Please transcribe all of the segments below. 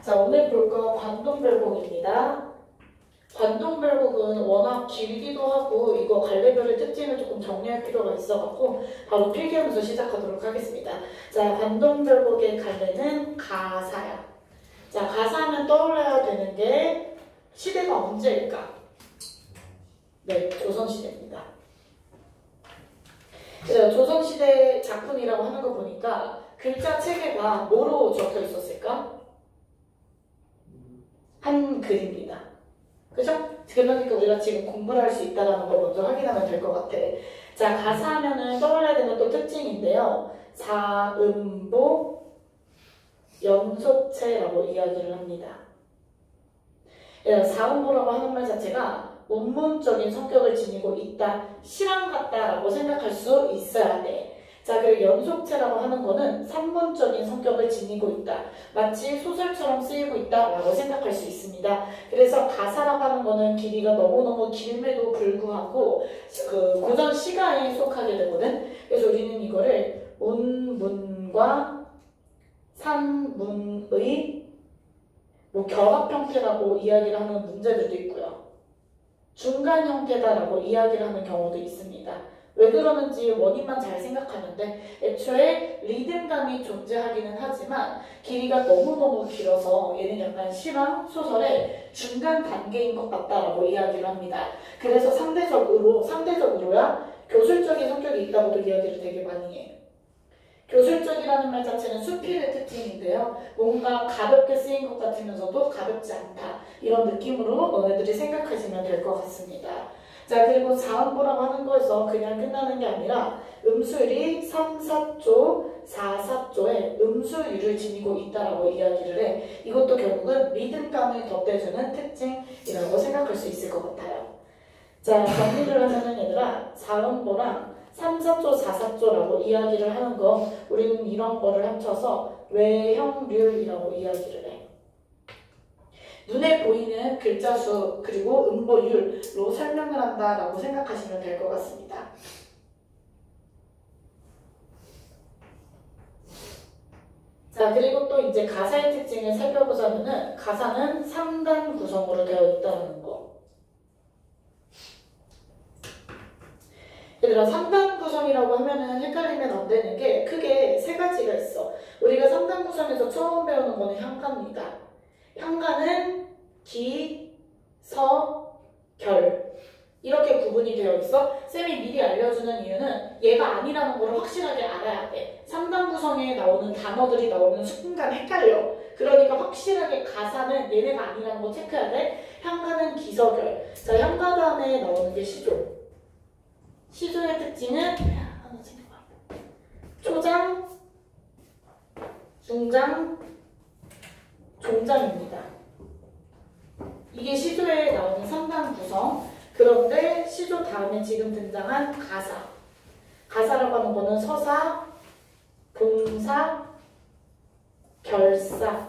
자, 오늘 볼 거 관동별곡입니다. 관동별곡은 워낙 길기도 하고 이거 갈래별의 특징을 조금 정리할 필요가 있어갖고 바로 필기하면서 시작하도록 하겠습니다. 자, 관동별곡의 갈래는 가사야. 자, 가사하면 떠올려야 되는 게 시대가 언제일까? 네, 조선시대입니다. 조선시대 작품이라고 하는 거 보니까 글자 체계가 뭐로 적혀 있었을까? 한글입니다. 그죠? 그러니까 우리가 지금 공부를 할 수 있다는 걸 먼저 확인하면 될 것 같아. 자, 가사하면은 떠올려야 되는 또 특징인데요. 사음보 연속체라고 이야기를 합니다. 사음보라고 하는 말 자체가 원문적인 성격을 지니고 있다, 실황 같다라고 생각할 수 있어야 돼. 자, 그리고 연속체라고 하는 거는 산문적인 성격을 지니고 있다. 마치 소설처럼 쓰이고 있다라고 생각할 수 있습니다. 그래서 가사라고 하는 거는 길이가 너무너무 길매도 불구하고 그 고전 시가에 속하게 되거든. 그래서 우리는 이거를 온문과 산문의 결합 형태라고 이야기를 하는 문제들도 있고요. 중간 형태다라고 이야기를 하는 경우도 있습니다. 왜 그러는지 원인만 잘 생각하는데 애초에 리듬감이 존재하기는 하지만 길이가 너무너무 길어서 얘는 약간 실황, 소설의 중간 단계인 것 같다라고 이야기를 합니다. 그래서 상대적으로야 교술적인 성격이 있다고도 이야기를 되게 많이 해. 교술적이라는 말 자체는 수필의 특징인데요. 뭔가 가볍게 쓰인 것 같으면서도 가볍지 않다. 이런 느낌으로 너네들이 생각하시면 될 것 같습니다. 자, 그리고 사음보라고 하는 거에서 그냥 끝나는 게 아니라 음수율이 3, 4조, 4, 4조의 음수율을 지니고 있다라고 이야기를 해. 이것도 결국은 리듬감을 덧대주는 특징이라고 생각할 수 있을 것 같아요. 자, 정리를 하면은 얘들아, 사음보랑 3, 4조, 4, 4조라고 이야기를 하는 거, 우리는 이런 거를 합쳐서 외형률이라고 이야기를 해. 눈에 보이는 글자 수 그리고 음보율로 설명을 한다라고 생각하시면 될 것 같습니다. 자, 그리고 또 이제 가사의 특징을 살펴보자면은 가사는 3단 구성으로 되어 있다는 거. 얘들아, 3단 구성이라고 하면은 헷갈리면 안 되는 게 크게 세 가지가 있어. 우리가 3단 구성에서 처음 배우는 거는 향가입니다. 향가는 기, 서, 결 이렇게 구분이 되어 있어. 쌤이 미리 알려주는 이유는 얘가 아니라는 걸 확실하게 알아야 돼. 3단 구성에 나오는 단어들이 나오는 순간 헷갈려. 그러니까 확실하게 가사는 얘네가 아니라는 거 체크해야 돼. 향가는 기, 서, 결. 자, 향가 다음에 나오는 게 시조. 시조의 특징은 초장, 중장, 종장입니다. 이게 시조에 나오는 3단 구성. 그런데 시조 다음에 지금 등장한 가사. 가사라고 하는 거는 서사, 본사, 결사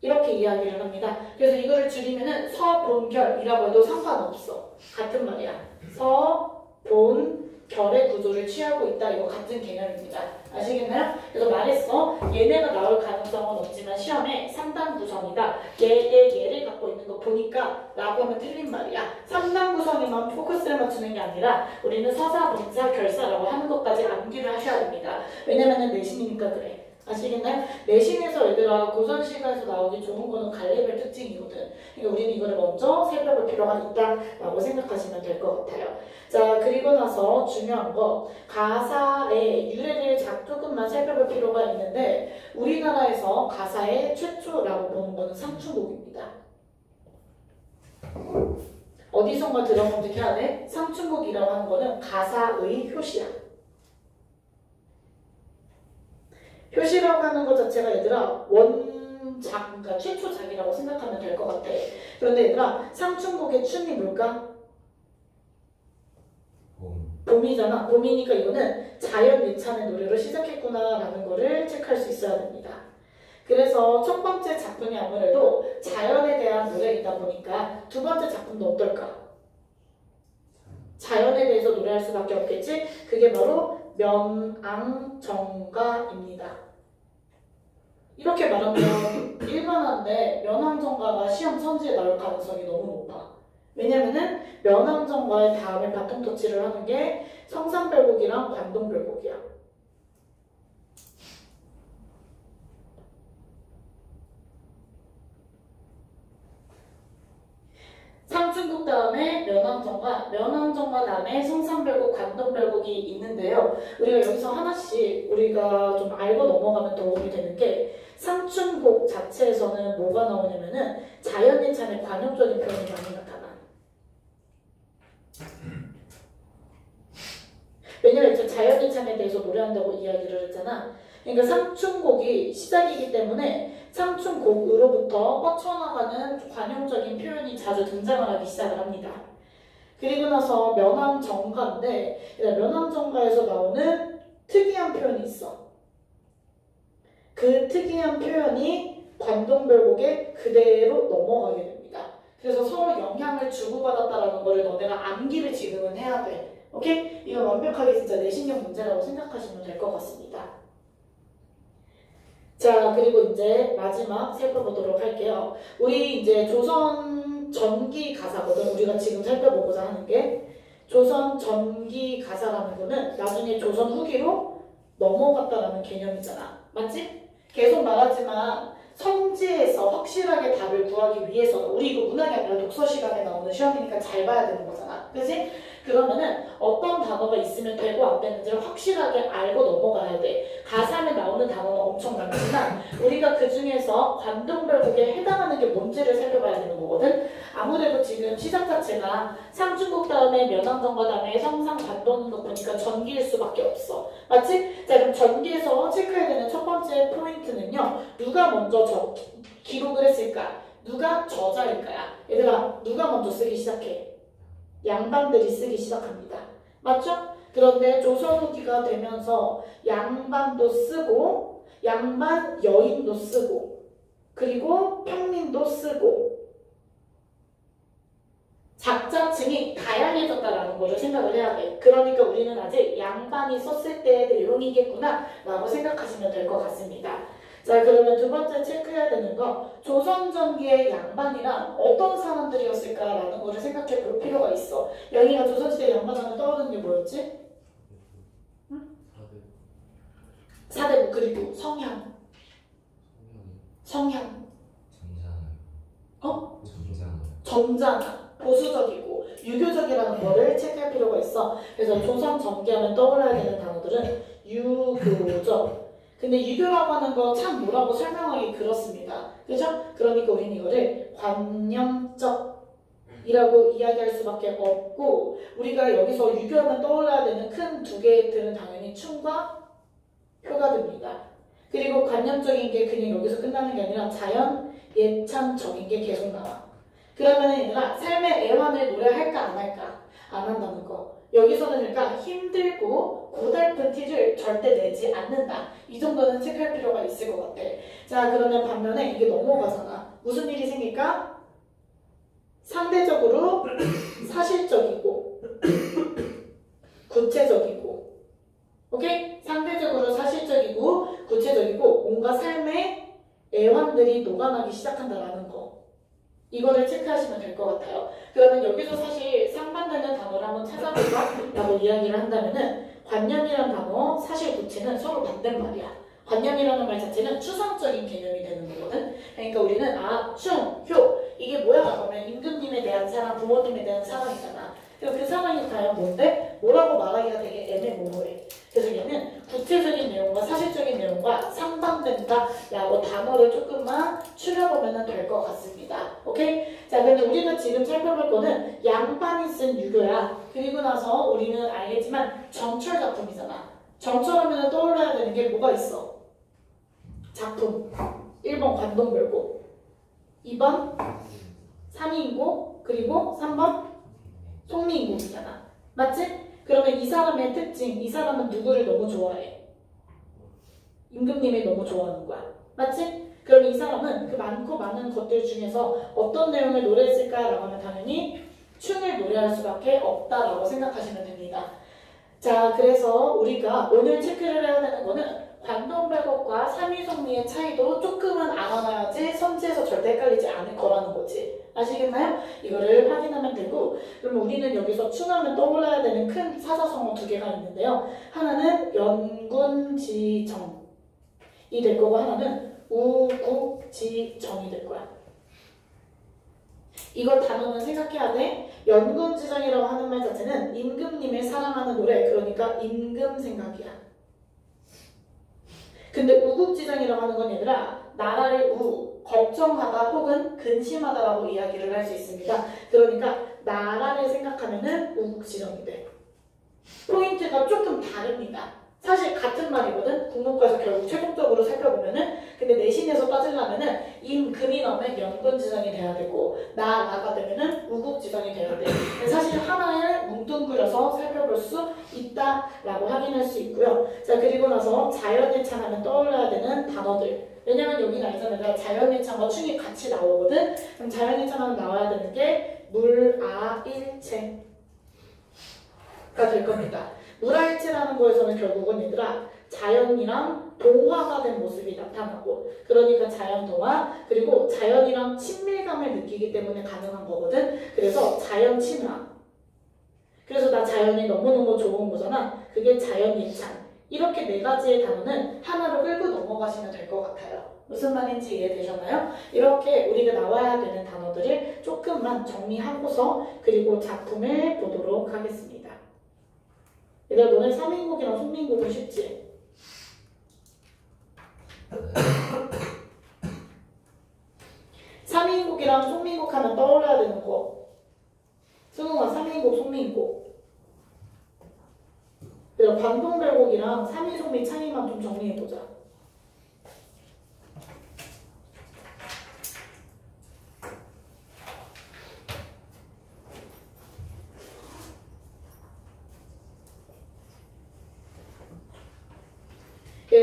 이렇게 이야기를 합니다. 그래서 이거를 줄이면은 서본결이라고 해도 상관없어. 같은 말이야. 서, 본, 결의 구조를 취하고 있다. 이거 같은 개념입니다. 아시겠나요? 그래서 말했어. 얘네가 나올 가능성은 없지만 시험에 3단 구성이다. 얘를 갖고 있는 거 보니까 라고 하면 틀린 말이야. 3단 구성에만 포커스를 맞추는 게 아니라 우리는 서사, 본사, 결사라고 하는 것까지 암기를 하셔야 됩니다. 왜냐면은 내신이니까 그래. 아시겠나요? 내신에서 얘들아 고전시가에서 나오기 좋은 거는 갈래별 특징이거든. 그러니까 우리는 이거를 먼저 살펴볼 필요가 있다라고 생각하시면 될 것 같아요. 자, 그리고 나서 중요한 거 가사의 유래를 조금만 살펴볼 필요가 있는데 우리나라에서 가사의 최초라고 보는 거는 상춘곡입니다. 어디선가 들어본득해야 돼? 상춘곡이라고 하는 거는 가사의 효시야. 효시라고 하는 것 자체가 얘들아 원작, 그러니까 최초작이라고 생각하면 될 것 같아. 그런데 얘들아 상춘곡의 춘이 뭘까? 봄이잖아. 봄이니까 이거는 자연 예찬의 노래로 시작했구나 라는 거를 체크할 수 있어야 됩니다. 그래서 첫 번째 작품이 아무래도 자연에 대한 노래이다 보니까 두 번째 작품도 어떨까? 자연에 대해서 노래할 수밖에 없겠지? 그게 바로 면앙정가입니다. 이렇게 말하면 일반한 면항정가인데 면항정가가 시험 천지에 나올 가능성이 너무 높아. 왜냐면은 면항정가의 다음에 바통터치를 하는 게 성산별곡이랑 관동별곡이야. 상중국 다음에 면항정가, 면항정가 다음에 성산별곡, 관동별곡이 있는데요. 우리가 여기서 하나씩 우리가 좀 알고 넘어가면 도움이 되는 게 상춘곡 자체에서는 뭐가 나오냐면은 자연예찬의 관용적인 표현이 많이 나타나. 왜냐면 이제 자연예찬에 대해서 노래한다고 이야기를 했잖아. 그러니까 상춘곡이 시작이기 때문에 상춘곡으로부터 뻗쳐나가는 관용적인 표현이 자주 등장을 하기 시작을 합니다. 그리고 나서 면항정가인데 면항정가에서 나오는 특이한 표현이 있어. 그 특이한 표현이 관동별곡에 그대로 넘어가게 됩니다. 그래서 서로 영향을 주고받았다라는 거를 너네가 암기를 지금은 해야 돼. 오케이? 이건 완벽하게 진짜 내신형 문제라고 생각하시면 될 것 같습니다. 자, 그리고 이제 마지막 살펴보도록 할게요. 우리 이제 조선 전기 가사거든. 우리가 지금 살펴보고자 하는 게 조선 전기 가사라는 거는 나중에 조선 후기로 넘어갔다라는 개념이잖아. 맞지? 계속 말하지만 성지에서 확실하게 답을 구하기 위해서는 우리 이거 문학이 아니라 독서 시간에 나오는 시험이니까 잘 봐야 되는 거잖아. 그치? 그러면은 어떤 단어가 있으면 되고 안 되는지를 확실하게 알고 넘어가야 돼. 가사에 나오는 단어는 엄청 많지만 우리가 그 중에서 관동별곡에 해당하는 게 뭔지를 살펴봐야 되는 거거든. 아무래도 지금 시작 자체가 상중곡 다음에 면항정가 다음에 성상 관동인 거 보니까 전기일 수밖에 없어. 맞지? 자, 그럼 전기에서 체크해야 되는 첫 번째 포인트는요. 누가 먼저 기록을 했을까? 누가 저자일까야? 얘들아, 누가 먼저 쓰기 시작해? 양반들이 쓰기 시작합니다. 맞죠? 그런데 조선 후기가 되면서 양반도 쓰고 양반 여인도 쓰고 그리고 평민도 쓰고 작자층이 다양해졌다라는 것을 생각을 해야 돼. 그러니까 우리는 아직 양반이 썼을 때의 내용이겠구나 라고 생각하시면 될 것 같습니다. 자, 그러면 두 번째 체크해야 되는 거 조선전기의 양반이란 어떤 사람들이었을까라는 거를 생각해 볼 필요가 있어. 영희가 조선시대 양반하면 떠오르는 게 뭐였지? 응? 사대부 그리고 성향. 어? 점잖아. 보수적이고 유교적이라는 거를 체크할 필요가 있어. 그래서 조선 전기하면 떠올라야 되는 단어들은 유교적. 근데 유교라고 하는 거 참 뭐라고 설명하기 그렇습니다. 그죠? 그러니까 우리는 이거를 관념적이라고 이야기할 수밖에 없고 우리가 여기서 유교하면 떠올라야 되는 큰 두 개들은 당연히 춤과 효가됩니다. 그리고 관념적인 게 그냥 여기서 끝나는 게 아니라 자연, 예찬적인 게 계속 나와. 그러면 얘들아 삶의 애환을 노래할까 안 할까? 안 한다는 거. 여기서는 그러니까 힘들고 고달픈 티를 절대 내지 않는다. 이 정도는 체크할 필요가 있을 것 같아. 자, 그러면 반면에 이게 넘어가잖아. 무슨 일이 생길까? 상대적으로 사실적이고 구체적이고 오케이? 상대적으로 사실적이고 구체적이고 뭔가 삶의 애환들이 녹아나기 시작한다라는 거. 이거를 체크하시면 될 것 같아요. 그러면 여기서 사실 상반되는 단어를 한번 찾아볼까? 라고 이야기를 한다면은 관념이라는 단어, 사실 구체는 서로 반대말이야. 관념이라는 말 자체는 추상적인 개념이 되는 거거든. 그러니까 우리는 충, 효 이게 뭐야? 그러면 임금님에 대한 사랑, 부모님에 대한 사랑이잖아. 그리고 그 사랑이 과연 뭔데? 뭐라고 말하기가 되게 애매모호해. 그래서 얘는 구체적인 내용과 사실적인 내용과 상반된다 라고 단어를 조금만 추려보면 될 것 같습니다. 오케이? 자, 근데 우리가 지금 살펴볼 거는 양반이 쓴 유교야. 그리고 나서 우리는 알겠지만 정철 작품이잖아. 정철하면 떠올라야 되는 게 뭐가 있어? 작품. 1번 관동별곡, 2번 산이인곡, 그리고 3번 송리인곡이잖아. 맞지? 그러면 이 사람의 특징, 이 사람은 누구를 너무 좋아해? 임금님을 너무 좋아하는 거야. 맞지? 그럼 이 사람은 그 많고 많은 것들 중에서 어떤 내용을 노래했을까라고 하면 당연히 춤을 노래할 수밖에 없다라고 생각하시면 됩니다. 자, 그래서 우리가 오늘 체크를 해야 되는 거는 반동배곡과 삼위성리의 차이도 조금은 알아놔야지 선지에서 절대 헷갈리지 않을 거라는 거지. 아시겠나요? 이거를 확인하면 되고, 그럼 우리는 여기서 충하면 떠올라야 되는 큰 사자성어 두 개가 있는데요. 하나는 연군지정이 될 거고, 하나는 우국지정이 될 거야. 이거 단어는 생각해야 돼. 연군지정이라고 하는 말 자체는 임금님을 사랑하는 노래, 그러니까 임금 생각이야. 근데 우국지정이라고 하는 건 얘들아, 나라를 걱정하다 혹은 근심하다라고 이야기를 할 수 있습니다. 그러니까 나라를 생각하면은 우국지정이 돼. 포인트가 조금 다릅니다. 사실 같은 말이거든. 국문과에서 결국 최종적으로 살펴보면은, 근데 내신에서 따지려면은 임금이 나오면 연군지정이 돼야 되고 나라가 되면은 우국지정이 돼야 돼. 사실 하나를 뭉뚱그려서 살펴볼 수 있다라고 확인할 수 있고요. 자, 그리고 나서 자연예찬하면 떠올라야 되는 단어들. 왜냐면 여기는 알잖아요. 자연예찬과 충이 같이 나오거든. 그럼 자연예찬하면 나와야 되는 게 물아일체가 될 겁니다. 물아일체라는 거에서는 결국은 얘들아 자연이랑 동화가 된 모습이 나타나고, 그러니까 자연 동화, 그리고 자연이랑 친밀감을 느끼기 때문에 가능한 거거든. 그래서 자연 친화. 그래서 나 자연이 너무너무 좋은 거잖아. 그게 자연 예찬. 이렇게 네 가지의 단어는 하나로 끌고 넘어가시면 될 것 같아요. 무슨 말인지 이해되셨나요? 이렇게 우리가 나와야 되는 단어들을 조금만 정리하고서 그리고 작품을 보도록 하겠습니다. 얘들아, 너네 3인국이랑 송민국은 쉽지? 3인국이랑 송민국 하면 떠올려야 되는 거. 승우가 3인국, 송민국. 얘들아, 관동별곡이랑 3인 송민 차이만 좀 정리해보자.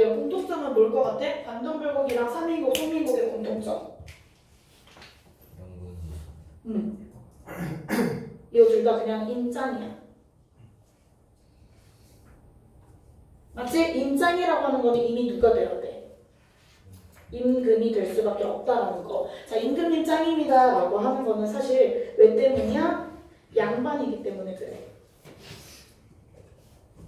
공통점은 뭘 것 같아? 관동별곡이랑 3인국, 송민국의 공통점. 이거 둘 다 그냥 임짱이야. 맞지? 임짱이라고 하는 거는 이미 누가 되어야 돼? 임금이 될 수밖에 없다라는 거. 자, 임금님 짱입니다 라고 하는 거는 사실 왜 때문이야? 양반이기 때문에 그래.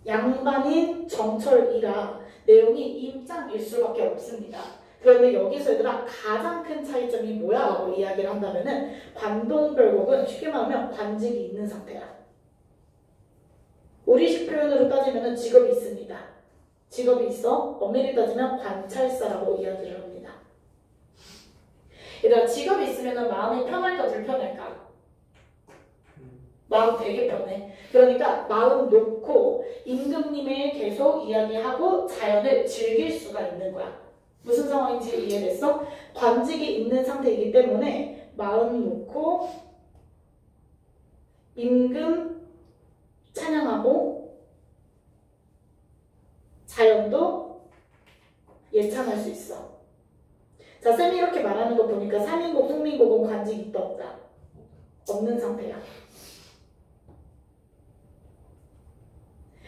양반인 정철이라 내용이 임짱일 수밖에 없습니다. 그런데 여기서 얘들아 가장 큰 차이점이 뭐야? 라고 이야기를 한다면은 관동별곡은 쉽게 말하면 관직이 있는 상태야. 우리식 표현으로 따지면은 직업이 있습니다. 직업이 있어. 엄밀히 따지면 관찰사라고 이야기를 합니다. 얘들아 직업이 있으면은 마음이 편할까 불편할까? 마음 되게 편해. 그러니까 마음 놓고 임금님을 계속 이야기하고 자연을 즐길 수가 있는 거야. 무슨 상황인지 이해됐어? 관직이 있는 상태이기 때문에 마음 놓고 임금 찬양하고 자연도 예찬할 수 있어. 자, 쌤이 이렇게 말하는 거 보니까 3인국, 송민국은 관직이 있다 없다? 없는 상태야.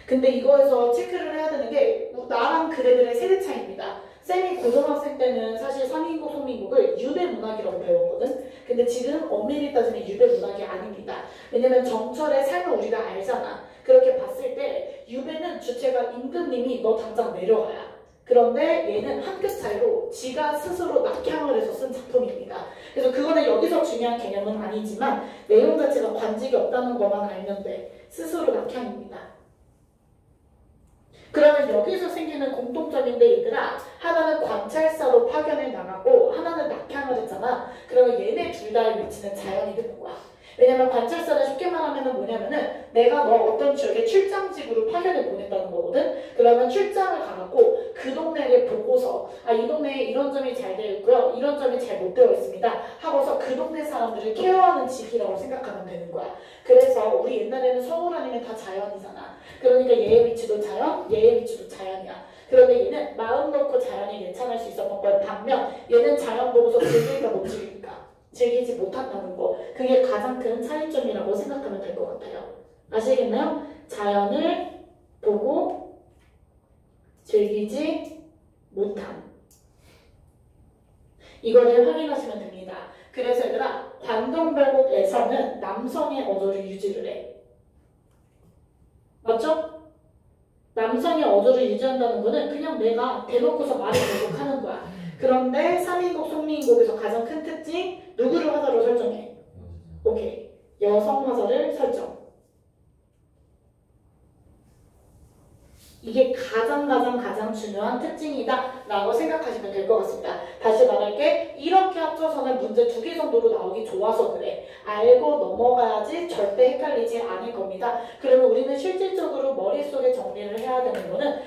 근데 이거에서 체크를 해야 되는 게 나랑 그대들의 세대 차이입니다. 쌤이 고등학생 때는 사실 3인국, 송민국을 유배문학이라고 배웠거든. 근데 지금 엄밀히 따지면 유배문학이 아닙니다. 왜냐면 정철의 삶을 우리가 알잖아. 그렇게 봤을 때 유배는 주체가 임금님이 너 당장 내려가야. 그런데 얘는 한 끗 차이로 지가 스스로 낙향을 해서 쓴 작품입니다. 그래서 그거는 여기서 중요한 개념은 아니지만 내용 자체가 관직이 없다는 것만 알면 돼. 스스로 낙향입니다. 그러면 여기서 생기는 공통점인데 얘들아 하나는 관찰사로 파견을 나가고 하나는 낙향을 했잖아. 그러면 얘네 둘 다의 위치는 자연이 되는 거야. 왜냐면 관찰사는 쉽게 말하면 뭐냐면은 내가 너 어떤 지역에 출장직으로 파견을 보냈다는 거거든. 그러면 출장을 가갖고 그 동네를 보고서 이 동네에 이런 점이 잘 되어 있고요. 이런 점이 잘 못 되어 있습니다. 하고서 그 동네 사람들을 케어하는 직이라고 생각하면 되는 거야. 그래서 우리 옛날에는 서울 아니면 다 자연이잖아. 그러니까 얘의 위치도 자연, 얘의 위치도 자연이야. 그런데 얘는 마음 놓고 자연이 예찬할 수 있었던 거야. 반면 얘는 자연 보고서 즐길까 못 즐길까? 즐기지 못한다는 거. 그게 가장 큰 차이점이라고 생각하면 될 것 같아요. 아시겠나요? 자연을 보고 즐기지 못함. 이거를 확인하시면 됩니다. 그래서 얘들아, 관동별곡에서는 남성의 어조를 유지를 해. 맞죠? 남성의 어조를 유지한다는 거는 그냥 내가 대놓고서 말을 계속 하는 거야. 그런데 3인곡, 송미인곡에서 가장 큰 특징, 누구를 화자로 설정해? 오케이. 여성 화자를 설정. 이게 가장 중요한 특징이다 라고 생각하시면 될 것 같습니다. 다시 말할게, 이렇게 합쳐서는 문제 2개 정도로 나오기 좋아서 그래. 알고 넘어가야지 절대 헷갈리지 않을 겁니다. 그러면 우리는 실질적으로 머릿속에 정리를 해야 되는 거는,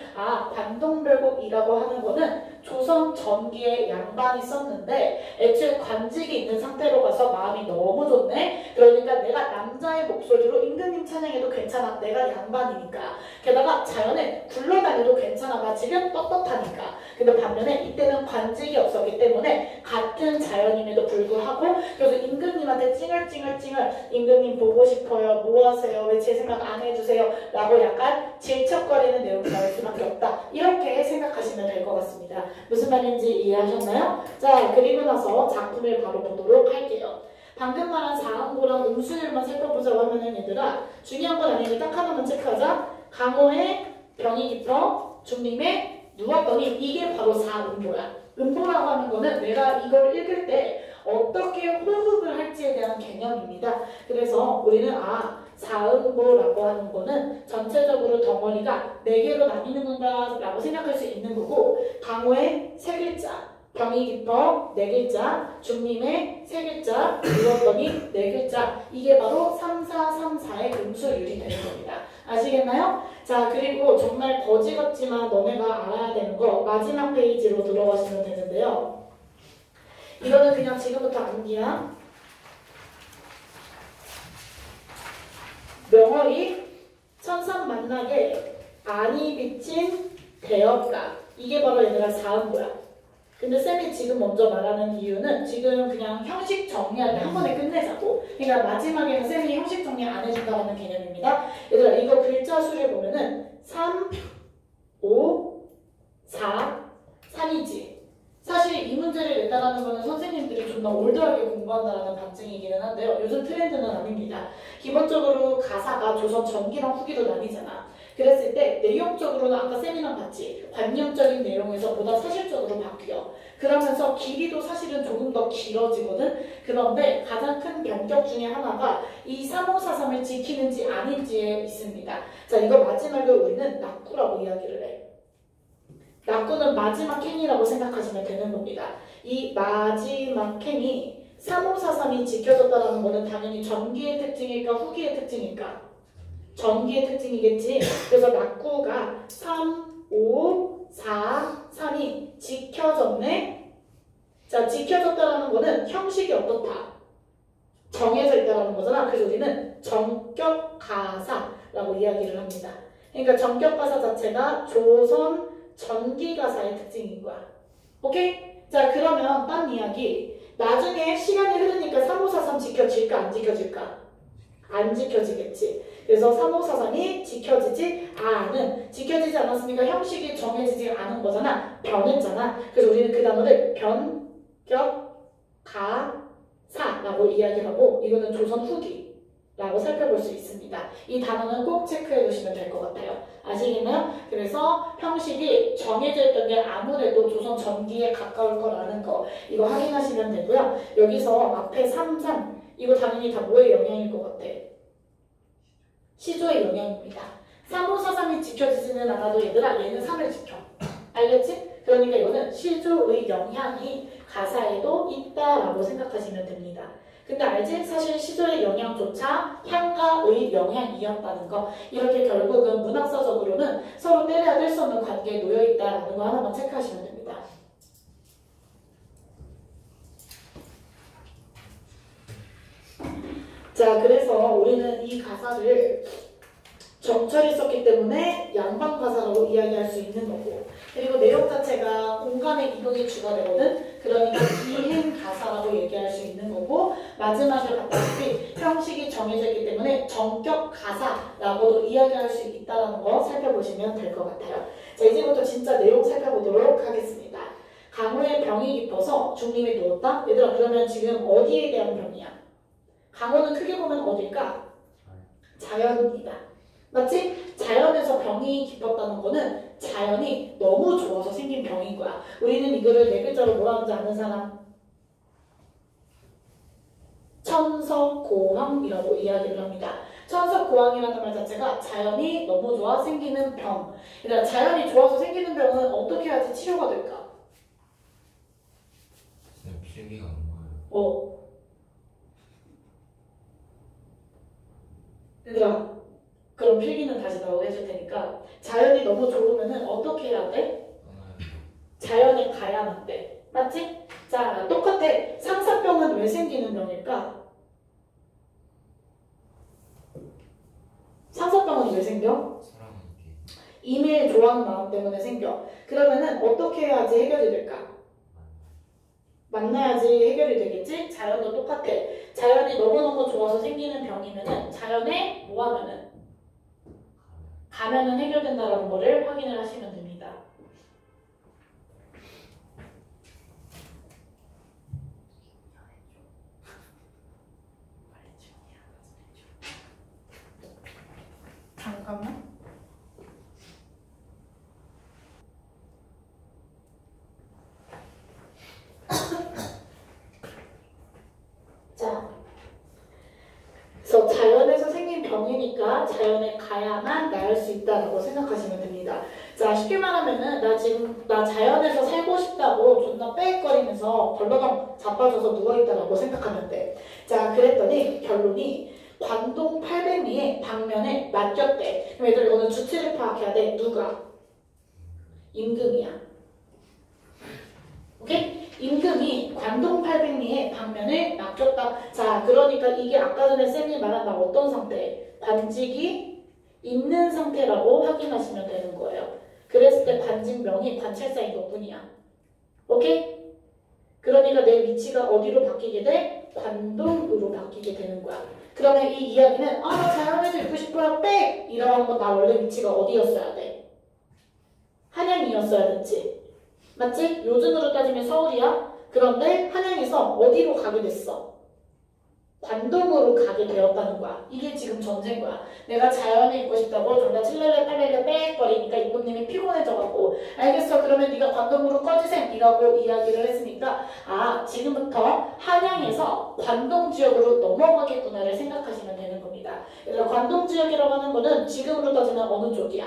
관동별곡이라고 하는 거는 조선 전기에 양반이 썼는데 애초에 관직이 있는 상태로 가서 마음이 너무 좋네. 그러니까 내가 남자의 목소리로 임금님 찬양해도 괜찮아. 내가 양반이니까. 게다가 자연에 굴러다녀도 괜찮아. 나 지금 떳떳하니까. 근데 반면에 이때는 관직이 없었기 때문에 같은 자연임에도 불구하고 그래서 임금님한테 찡얼찡얼 임금님 보고 싶어요. 뭐 하세요? 왜 제 생각 안 해주세요? 라고 약간 질척거리는 내용이 나올 수밖에 없다. 이렇게 생각하시면 될 것 같습니다. 무슨 말인지 이해하셨나요? 자, 그리고 나서 작품을 바로 보도록 할게요. 방금 말한 사항고랑 음수일만 살펴보자고 하면은 얘들아, 중요한 건 아니니 딱 하나만 체크하자. 강호의 병이 깊어 중림에 누웠더니 이게 바로 사음보야. 음보라고 하는 거는 내가 이걸 읽을 때 어떻게 호흡을 할지에 대한 개념입니다. 그래서 우리는 사음보라고 하는 거는 전체적으로 덩어리가 4개로 나뉘는 건가 라고 생각할 수 있는 거고, 강호의 3글자, 병이 깊어 4글자, 중림의 3글자, 누웠더니 4글자, 이게 바로 3434의 음수율이 되는 겁니다. 아시겠나요? 자, 그리고 정말 거지 같지만 너네가 알아야 되는 거 마지막 페이지로 들어가시면 되는데요. 이거는 그냥 지금부터 암기야. 명월이 천산 만나게 안이 비친 대엽가. 이게 바로 얘들아 사음보야. 근데 쌤이 지금 먼저 말하는 이유는 지금 그냥 형식 정리할 때 한 번에 끝내자고. 그러니까 마지막에는 쌤이 형식 정리 안 해준다는 개념입니다. 얘들아, 이거 글자 수를 보면은 3, 5, 4, 3이지. 사실 이 문제를 냈다라는 거는 선생님들이 좀 더 올드하게 공부한다라는 반증이기는 한데요. 요즘 트렌드는 아닙니다. 기본적으로 가사가 조선 전기랑 후기로 나뉘잖아. 그랬을 때 내용적으로는 아까 쌤이랑 같이 관념적인 내용에서 보다 사실적으로 바뀌어. 그러면서 길이도 사실은 조금 더 길어지거든. 그런데 가장 큰 변격 중에 하나가 이 3543을 지키는지 아닌지에 있습니다. 자, 이거 마지막을 우리는 낙구라고 이야기를 해. 낙구는 마지막 캔이라고 생각하시면 되는 겁니다. 이 마지막 캔이 3543이 지켜졌다는 거는 당연히 전기의 특징일까 후기의 특징일까? 전기의 특징이겠지. 그래서 낙구가 3, 5, 4, 3이 지켜졌네. 자, 지켜졌다는 거는 형식이 어떻다? 정해져 있다는 거잖아. 그래서 우리는 전격가사라고 이야기를 합니다. 그러니까 전격가사 자체가 조선 전기가사의 특징인 거야. 오케이? 자, 그러면 딴 이야기. 나중에 시간이 흐르니까 3543 지켜질까 안 지켜질까? 안 지켜지겠지. 그래서 3543이 지켜지지 않은, 지켜지지 않았으니까 형식이 정해지지 않은 거잖아. 변했잖아. 그래서 우리는 그 단어를 변격가사라고 이야기하고, 이거는 조선 후기라고 살펴볼 수 있습니다. 이 단어는 꼭 체크해 두시면 될 것 같아요. 아시겠나요? 그래서 형식이 정해져 있던 게 아무래도 조선 전기에 가까울 거라는 거, 이거 확인하시면 되고요. 여기서 앞에 33, 이거 당연히 다 뭐의 영향일 것 같아? 시조의 영향입니다. 3543이 지켜지지는 않아도 얘들아, 얘는 3을 지켜. 알겠지? 그러니까 이거는 시조의 영향이 가사에도 있다라고 생각하시면 됩니다. 근데 알지? 사실 시조의 영향조차 향가의 영향이었다는 거. 이렇게 결국은 문학사적으로는 서로 떼려야 뗄 수 없는 관계에 놓여있다라는 거 하나만 체크하시면 됩니다. 자, 그래서 우리는 이 가사를 정철이 썼기 때문에 양방가사라고 이야기할 수 있는 거고, 그리고 내용 자체가 공간의 이동이 주가 되거든. 그러니까 비행가사라고 얘기할 수 있는 거고, 마지막에 봤다시피 형식이 정해져 있기 때문에 전격가사라고도 이야기할 수 있다는 거 살펴보시면 될 것 같아요. 자, 이제부터 진짜 내용 살펴보도록 하겠습니다. 강호의 병이 깊어서 중림에 누웠다? 얘들아, 그러면 지금 어디에 대한 병이야? 강호는 크게 보면 어딜까? 자연입니다. 맞지? 자연에서 병이 깊었다는 거는 자연이 너무 좋아서 생긴 병인 거야. 우리는 이거를 네 글자로 뭐라 하는지 아는 사람? 천석고황이라고 이야기를 합니다. 천석고황이라는 말 자체가 자연이 너무 좋아 생기는 병. 그러니까 자연이 좋아서 생기는 병은 어떻게 해야지 치료가 될까? 그냥 필기가 안 나와요. 얘들아, 그럼 필기는 다시 나오게 해줄 테니까 자연이 너무 좋으면은 어떻게 해야 돼? 자연에 가야만 돼. 맞지? 자, 똑같아. 상사병은 왜 생기는 병일까? 상사병은 왜 생겨? 사랑하기. 이메일 좋아하는 마음 때문에 생겨. 그러면은 어떻게 해야지 해결이 될까? 만나야지 해결이 되겠지? 자연도 똑같아. 자연이 너무너무 좋아서 생기는 병이면은 자연에 뭐 하면은? 가면은 해결된다라는 거를 확인을 하시면 됩니다. 잠깐만. 자, 그래서 자연에서 생긴 병이니까 자연에 가야만 나을 수 있다라고 생각하시면 됩니다. 자, 쉽게 말하면은 나 자연에서 살고 싶다고 존나 빽거리면서 벌러덩 자빠져서 누워있다라고 생각하면 돼. 자, 그랬더니 결론이 관동 800리의 방면에 맡겼대. 그럼 얘들 이거는 주체를 파악해야 돼. 누가? 임금이야. 오케이? 임금이 관동 800리의 방면을 맡겼다. 자, 그러니까 이게 아까 전에 쌤이 말한 나 어떤 상태? 관직이 있는 상태라고 확인하시면 되는 거예요. 그랬을 때 관직명이 관찰사인 것뿐이야. 오케이? 그러니까 내 위치가 어디로 바뀌게 돼? 관동으로 바뀌게 되는 거야. 그러면 이 이야기는 자연에서 있고 싶어요 빽! 이러한 건 나 원래 위치가 어디였어야 돼? 한양이었어야 됐지. 맞지? 요즘으로 따지면 서울이야. 그런데 한양에서 어디로 가게 됐어? 관동으로 가게 되었다는 거야. 이게 지금 전제인 거야. 내가 자연에 있고 싶다고 존나 칠렐레 빨렐레 빽거리니까 임금님이 피곤해져갖고 알겠어 그러면 네가 관동으로 꺼지셈 이라고 이야기를 했으니까 지금부터 한양에서 관동 지역으로 넘어가겠구나를 생각하시면 되는 겁니다. 그래서 관동 지역이라고 하는 거는 지금으로 따지면 어느 쪽이야?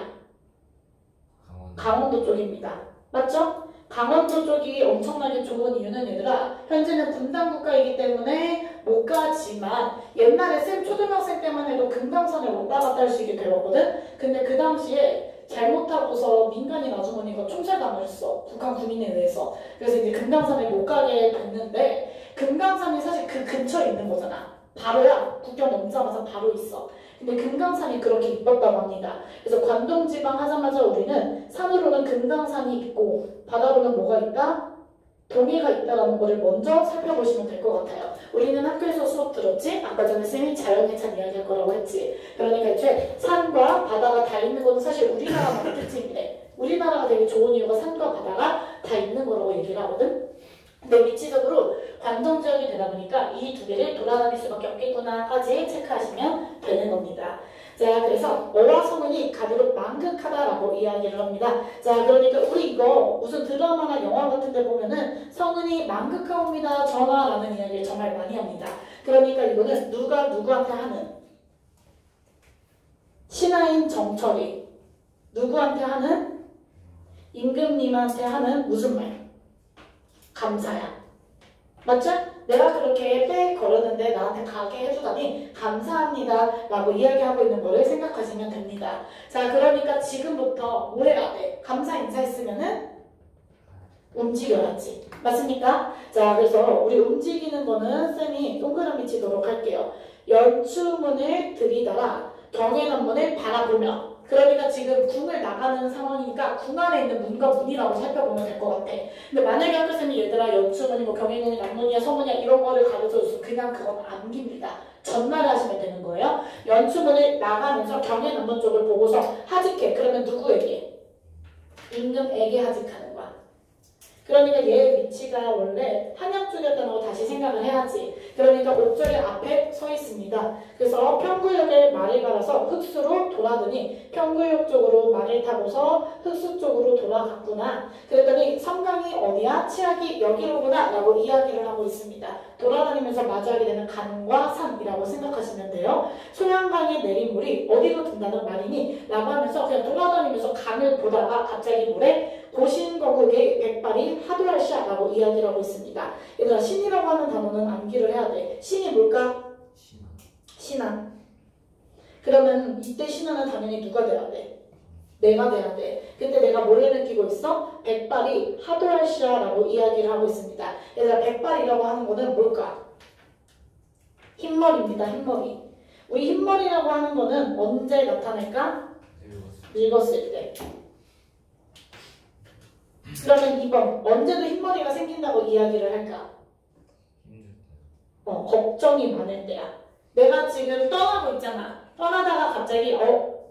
강원도 쪽입니다. 맞죠? 강원도 쪽이 엄청나게 좋은 이유는 얘들아 현재는 분단국가이기 때문에 못 가지만 옛날에 쌤 초등학생 때만 해도 금강산에 왔다 갔다 할 수 있게 되었거든? 근데 그 당시에 잘못하고서 민간인 아주머니가 총살당했어. 북한 군인에 의해서. 그래서 이제 금강산에 못 가게 됐는데 금강산이 사실 그 근처에 있는 거잖아. 바로야. 국경 넘자마자 바로 있어. 근데 금강산이 그렇게 이뻤다고 합니다. 그래서 관동지방 하자마자 우리는 산으로는 금강산이 있고 바다로는 뭐가 있다? 동해가 있다라는 것을 먼저 살펴보시면 될 것 같아요. 우리는 학교에서 수업 들었지? 아까 전에 쌤이 자연에 찬 이야기할 거라고 했지. 그러니까 이제 산과 바다가 다 있는 것은 사실 우리나라만의 특징이래. 우리나라가 되게 좋은 이유가 산과 바다가 다 있는 거라고 얘기를 하거든. 근데 위치적으로 관동 지역이 되다 보니까 이 두 개를 돌아다닐 수밖에 없겠구나까지 체크하시면 되는 겁니다. 자, 그래서 어와 성은이 가도록 망극하다라고 이야기를 합니다. 자, 그러니까 우리 이거 무슨 드라마나 영화 같은 데 보면은 성은이 망극하옵니다 전하라는 이야기를 정말 많이 합니다. 그러니까 이거는 누가 누구한테 하는 신하인 정철이 누구한테 하는 임금님한테 하는 무슨 말? 감사야. 맞죠? 내가 그렇게 빽 걸었는데 나한테 가게 해주다니 감사합니다 라고 이야기하고 있는 거를 생각하시면 됩니다. 자, 그러니까 지금부터 뭐 해야 돼? 감사 인사했으면은 움직여야지. 맞습니까? 자, 그래서 우리 움직이는 거는 쌤이 동그라미 치도록 할게요. 연추문을 들이다라 경해남문을 바라보며. 그러니까 지금 궁을 나가는 상황이니까 궁 안에 있는 문과 문이라고 살펴보면 될 것 같아. 근데 만약에 학교쌤이 얘들아 연추문이 뭐 경해문이 남문이야 서문이야 이런 거를 가르쳐줬으면 그냥 그건 암기입니다. 전말을 하시면 되는 거예요. 연추문을 나가면서 경해남문 쪽을 보고서 하직해. 그러면 누구에게? 임금에게 하직하는 거야. 그러니까 얘의 위치가 원래 한양 쪽이었다는 거 다시 생각을 해야지. 그러니까 옥절의 앞에 서 있습니다. 그래서 평구역에 말을 갈아서 흑수로 돌아더니 평구역 쪽으로 말을 타고서 흑수 쪽으로 돌아갔구나. 그랬더니 성강이 어디야? 치악이 여기로구나 라고 이야기를 하고 있습니다. 돌아다니면서 마주하게 되는 강과 산이라고 생각하시면 돼요. 소양강의 내린물이 어디로 든다는 말이니? 라고 하면서 그냥 돌아다니면서 강을 보다가 갑자기 물에 고신거국의 백발이 하도할샤라고 이야기를 하고 있습니다. 얘들아, 신이라고 하는 단어는 암기를 해야 돼. 신이 뭘까? 신한. 그러면 이때 신하는 당연히 누가 돼야 돼? 내가 돼야 돼. 근데 내가 뭘 느끼고 있어? 백발이 하도할샤라고 이야기를 하고 있습니다. 얘들아, 백발이라고 하는 거는 뭘까? 흰머리입니다. 흰머리. 우리 흰머리라고 하는 거는 언제 나타날까? 늙었을 때. 그러면 2번, 언제도 흰머리가 생긴다고 이야기를 할까? 걱정이 많을 때야. 내가 지금 떠나고 있잖아. 떠나다가 갑자기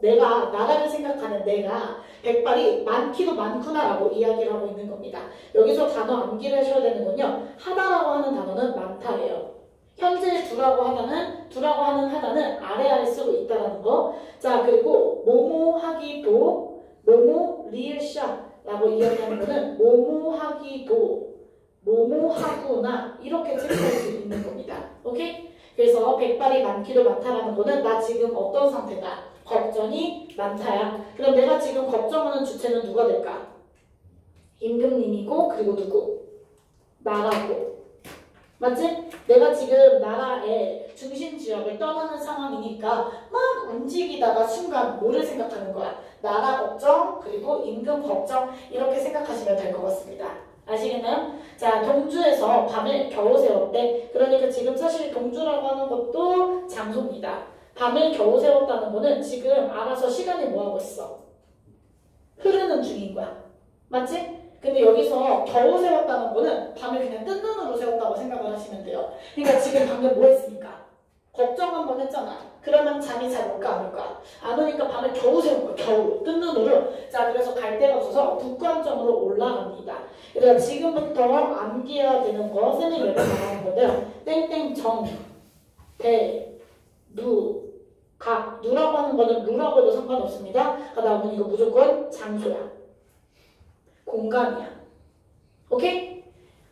내가 나라를 생각하는 내가 백발이 많기도 많구나라고 이야기를 하고 있는 겁니다. 여기서 단어 암기를 하셔야 되는 건요. 하다라고 하는 단어는 많다예요. 현재 두라고 하는 하다는 아래 쓰고 있다라는 거. 자, 그리고 모모하기도 모모 리을샤 라고 이야기하는 거는 모모하기도 모모하구나 이렇게 체크할 수 있는 겁니다. 오케이? 그래서 백발이 많기도 많다라는 거는 나 지금 어떤 상태다? 걱정이 많다야. 그럼 내가 지금 걱정하는 주체는 누가 될까? 임금님이고 그리고 누구? 나라고. 맞지? 내가 지금 나라의 중심 지역을 떠나는 상황이니까 막 움직이다가 순간 뭐를 생각하는 거야? 나라 걱정, 그리고 임금 걱정 이렇게 생각하시면 될 것 같습니다. 아시겠나요? 자, 동주에서 밤을 겨우 새웠대. 그러니까 지금 사실 동주라고 하는 것도 장소입니다. 밤을 겨우 새웠다는 거는 지금 알아서 시간이 뭐하고 있어? 흐르는 중인 거야. 맞지? 근데 여기서 겨우 세웠다는 거는 밤을 그냥 뜬 눈으로 세웠다고 생각을 하시면 돼요. 그러니까 지금 방금 뭐 했습니까? 걱정 한번 했잖아. 그러면 잠이 잘 올까 안 올까? 안 오니까 밤을 겨우 세운 거야. 겨우 뜬 눈으로. 자, 그래서 갈 데가 없어서 북관점으로 올라갑니다. 그래서 지금부터 암기해야 되는 거 쌤이 몇 번 말하는 건데요. 땡땡 정, 대, 누, 각. 누라고 하는 거는 누라고 해도 상관없습니다. 그 다음은 이거 무조건 장소야. 공간이야. 오케이?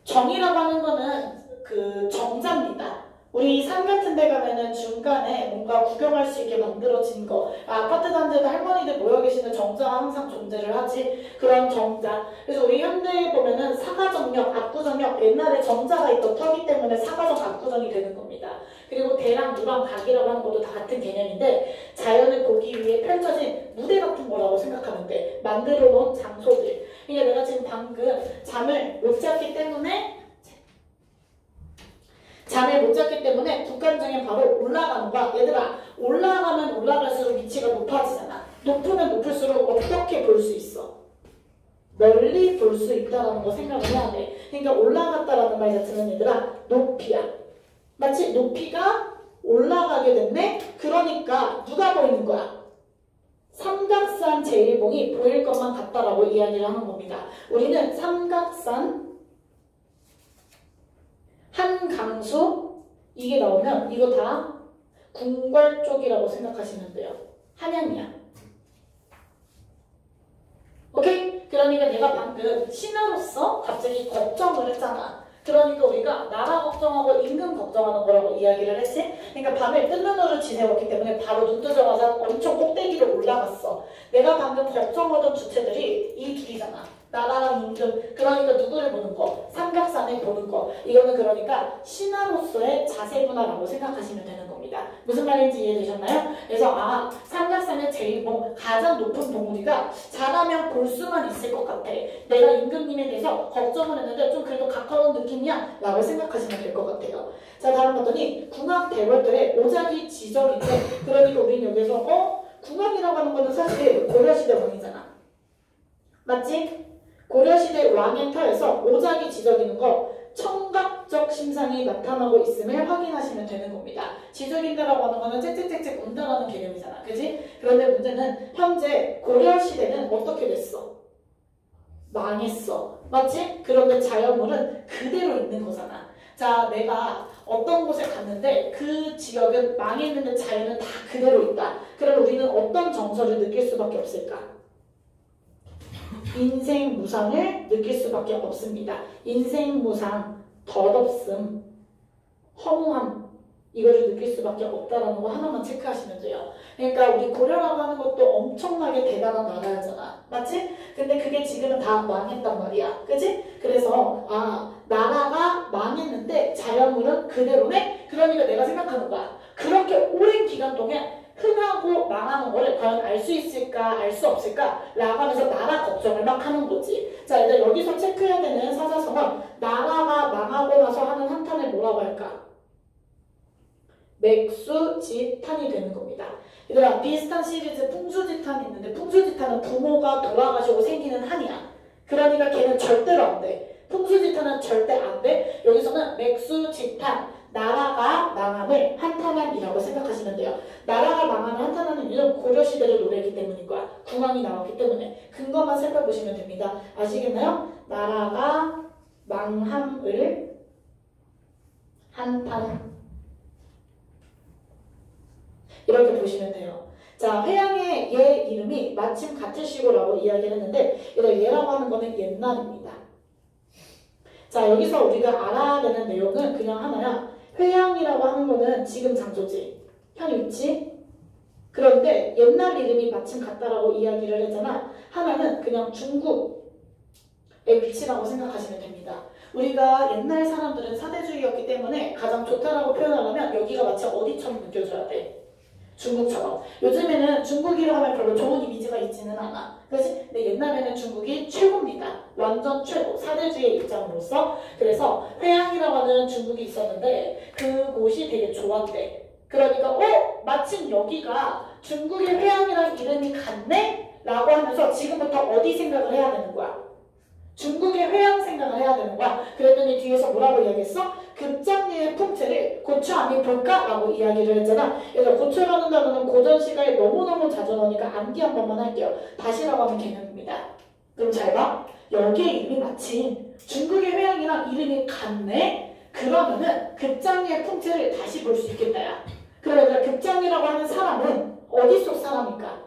정이라고 하는 거는 그 정자입니다. 우리 산 같은 데 가면은 중간에 뭔가 구경할 수 있게 만들어진 거. 아파트 단지에 할머니들 모여 계시는 정자가 항상 존재를 하지. 그런 정자. 그래서 우리 현대에 보면은 사가정역, 압구정역, 옛날에 정자가 있던 터기 때문에 사가정 압구정이 되는 겁니다. 그리고 대랑, 누랑, 각이라고 하는 것도 다 같은 개념인데 자연을 보기 위해 펼쳐진 무대 같은 거라고 생각하면 돼. 만들어 놓은 장소들. 그러니까 내가 지금 방금 잠을 못 잤기 때문에 북한정에 바로 올라가는 거야. 얘들아, 올라가면 올라갈수록 위치가 높아지잖아. 높으면 높을수록 어떻게 볼 수 있어? 멀리 볼 수 있다는 거 생각을 해야 돼. 그러니까 올라갔다라는 말 자체는 얘들아 높이야. 마치 높이가 올라가게 됐네? 그러니까 누가 보이는 거야? 삼각산 제1봉이 보일 것만 같다라고 이야기를 하는 겁니다. 우리는 삼각산 한강수 이게 나오면 이거 다 궁궐 쪽이라고 생각하시면 돼요. 한양이야. 오케이? 그러니까 내가 방금 신하로서 갑자기 걱정을 했잖아. 그러니까 우리가 나라 걱정하고 임금 걱정하는 거라고 이야기를 했지? 그러니까 밤에 뜬 눈으로 지새웠기 때문에 바로 눈 뜨자마자 엄청 꼭대기로 올라갔어. 내가 방금 걱정하던 주체들이 이 둘이잖아. 나라랑 임금. 그러니까 누구를 보는 거? 삼각산을 보는 거. 이거는 그러니까 신하로서의 자세구나라고 생각하시면 되는 겁니다. 무슨 말인지 이해되셨나요? 그래서 삼각산의 제1봉, 가장 높은 봉우리가 잘하면 볼 수만 있을 것 같아. 내가 임금님에 대해서 걱정을 했는데 좀 그래도 가까운 느낌이야? 라고 생각하시면 될 것 같아요. 자, 다음 봤더니 궁합 대궐들의 오작이 지적인데 그러니까 우리는 여기서 궁합이라고 하는 거는 사실 고려시대 왕이잖아. 맞지? 고려시대 왕의 터에서 오작이 지적이는 거 청각적 심상이 나타나고 있음을 확인하시면 되는 겁니다. 지적인다라고 하는 거는 짹짹짹짹 온다라는 개념이잖아. 그지? 그런데 문제는 현재 고려시대는 어떻게 됐어? 망했어. 맞지? 그런데 자연물은 그대로 있는 거잖아. 자, 내가 어떤 곳에 갔는데 그 지역은 망했는데 자연은 다 그대로 있다. 그럼 우리는 어떤 정서를 느낄 수밖에 없을까? 인생 무상을 느낄 수밖에 없습니다. 인생 무상, 덧없음, 허무함, 이거를 느낄 수밖에 없다라는 거 하나만 체크하시면 돼요. 그러니까 우리 고려라고 하는 것도 엄청나게 대단한 나라였잖아. 맞지? 근데 그게 지금은 다 망했단 말이야. 그치? 그래서 나라가 망했는데 자연물은 그대로네? 그러니까 내가 생각하는 거야. 그렇게 오랜 기간 동안 흥하고 망하는 거를 과연 알 수 있을까, 알 수 없을까? 라고 하면서 나라 걱정을 막 하는 거지. 자, 일단 여기서 체크해야 되는 사자성어는 나라가 망하고 나서 하는 한탄을 뭐라고 할까? 맥수지탄이 되는 겁니다. 얘들아, 비슷한 시리즈 풍수지탄이 있는데 풍수지탄은 부모가 돌아가시고 생기는 한이야. 그러니까 걔는 절대로 안 돼. 풍수지탄은 절대 안 돼. 여기서는 맥수지탄, 나라가 망함을 한탄한이라고 생각하시면 돼요. 나라가 망함을 한탄하는 이유는 고려시대를 노래했기 때문인 거야. 궁왕이 나왔기 때문에. 근거만 살펴보시면 됩니다. 아시겠나요? 나라가 망함을 한탄, 이렇게 보시면 돼요. 자, 회양의 얘 이름이 마침 같으시고라고 이야기를 했는데 얘라고 하는 거는 옛날입니다. 자, 여기서 우리가 알아야 되는 내용은 그냥 하나야. 회양이라고 하는 거는 지금 장소지, 현 위치. 그런데 옛날 이름이 마침 같다라고 이야기를 했잖아. 하나는 그냥 중국의 위치라고 생각하시면 됩니다. 우리가 옛날 사람들은 사대주의였기 때문에 가장 좋다라고 표현하려면 여기가 마치 어디처럼 느껴져야 돼? 중국처럼. 요즘에는 중국이라고 하면 별로 좋은 이미지가 있지는 않아. 그렇지? 근데 옛날에는 중국이 최고입니다. 완전 최고. 사대주의 입장으로서. 그래서 회양이라고 하는 중국이 있었는데 그곳이 되게 좋았대. 그러니까 마침 여기가 중국의 회양이랑 이름이 같네? 라고 하면서 지금부터 어디 생각을 해야 되는 거야? 중국의 회양 생각을 해야 되는 거야. 그랬더니 뒤에서 뭐라고 이야기했어? 급장리의 풍채를 고추 암이 볼까? 라고 이야기를 했잖아. 그래서 고추라는 단어는 고전 시가에 너무너무 자주 나오니까 암기 한 번만 할게요. 다시라고 하면 개념입니다. 그럼 잘 봐. 여기에 이름이 마침 중국의 회양이랑 이름이 같네? 그러면은 급장리의 풍채를 다시 볼 수 있겠다. 야. 그러니까 급장리라고 하는 사람은 어디 속 사람일까?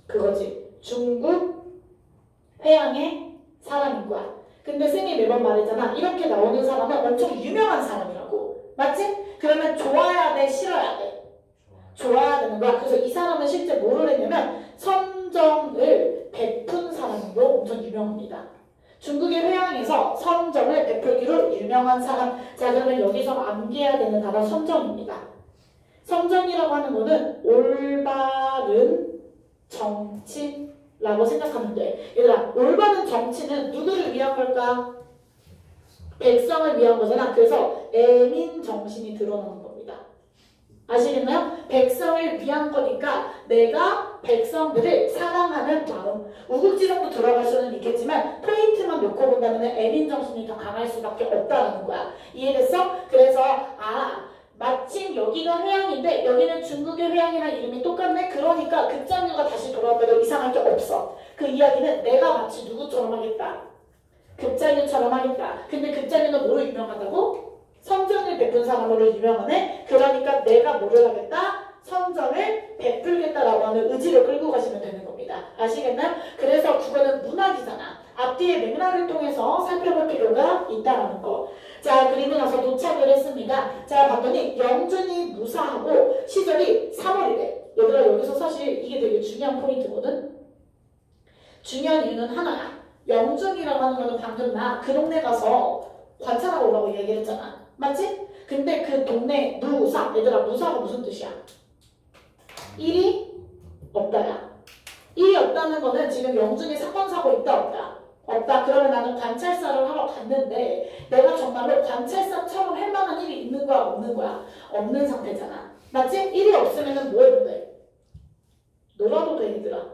그거지. 중국 회양의 사람인 거야. 근데 쌤이 매번 말했잖아. 이렇게 나오는 사람은 엄청 유명한 사람이라고. 맞지? 그러면 좋아야 돼? 싫어야 돼? 좋아야 되는 거야. 그래서 이 사람은 실제 뭐를 했냐면 선정을 베푼 사람으로 엄청 유명합니다. 중국의 회양에서 선정을 베풀기로 유명한 사람. 자, 그러면 여기서 암기해야 되는 단어 선정입니다. 선정이라고 하는 거는 올바른 정치 라고 생각하면 돼. 얘들아, 올바른 정치는 누구를 위한 걸까? 백성을 위한 거잖아. 그래서 애민 정신이 드러나는 겁니다. 아시겠나요? 백성을 위한 거니까 내가 백성들을 사랑하는 마음. 우국지정도 들어갈 수는 있겠지만 포인트만 놓고 본다면 애민 정신이 더 강할 수밖에 없다는 거야. 이해됐어? 그래서 마침 여기가 회양인데 여기는 중국의 회양이랑 이름이 똑같네? 그러니까 급장류가 다시 돌아와도 이상할 게 없어. 그 이야기는 내가 마치 누구처럼 하겠다. 급장류처럼 하겠다. 근데 급장류는 뭐로 유명하다고? 선정을 베푼 사람으로 유명하네? 그러니까 내가 뭐를 하겠다? 선정을 베풀겠다라고 하는 의지를 끌고 가시면 되는 겁니다. 아시겠나요? 그래서 국어는 문학이잖아. 앞뒤의 맥락을 통해서 살펴볼 필요가 있다는 거. 자, 그리고 나서 도착을 했습니다. 자, 봤더니 영준이 무사하고 시절이 3월이래. 얘들아, 여기서 사실 이게 되게 중요한 포인트거든. 중요한 이유는 하나야. 영준이라고 하는 거는 방금 나 그 동네 가서 관찰하고 오라고 얘기를 했잖아. 맞지? 근데 그 동네 무사. 얘들아, 무사가 무슨 뜻이야? 일이 없다야. 일이 없다는 거는 지금 영준이 사건 사고 있다 없다? 없다. 그러면 나는 관찰사를 하러 갔는데 내가 정말로 관찰사처럼 할 만한 일이 있는 거야 없는 거야? 없는 상태잖아. 맞지? 일이 없으면 뭐 해도 돼? 놀아도 돼 얘들아.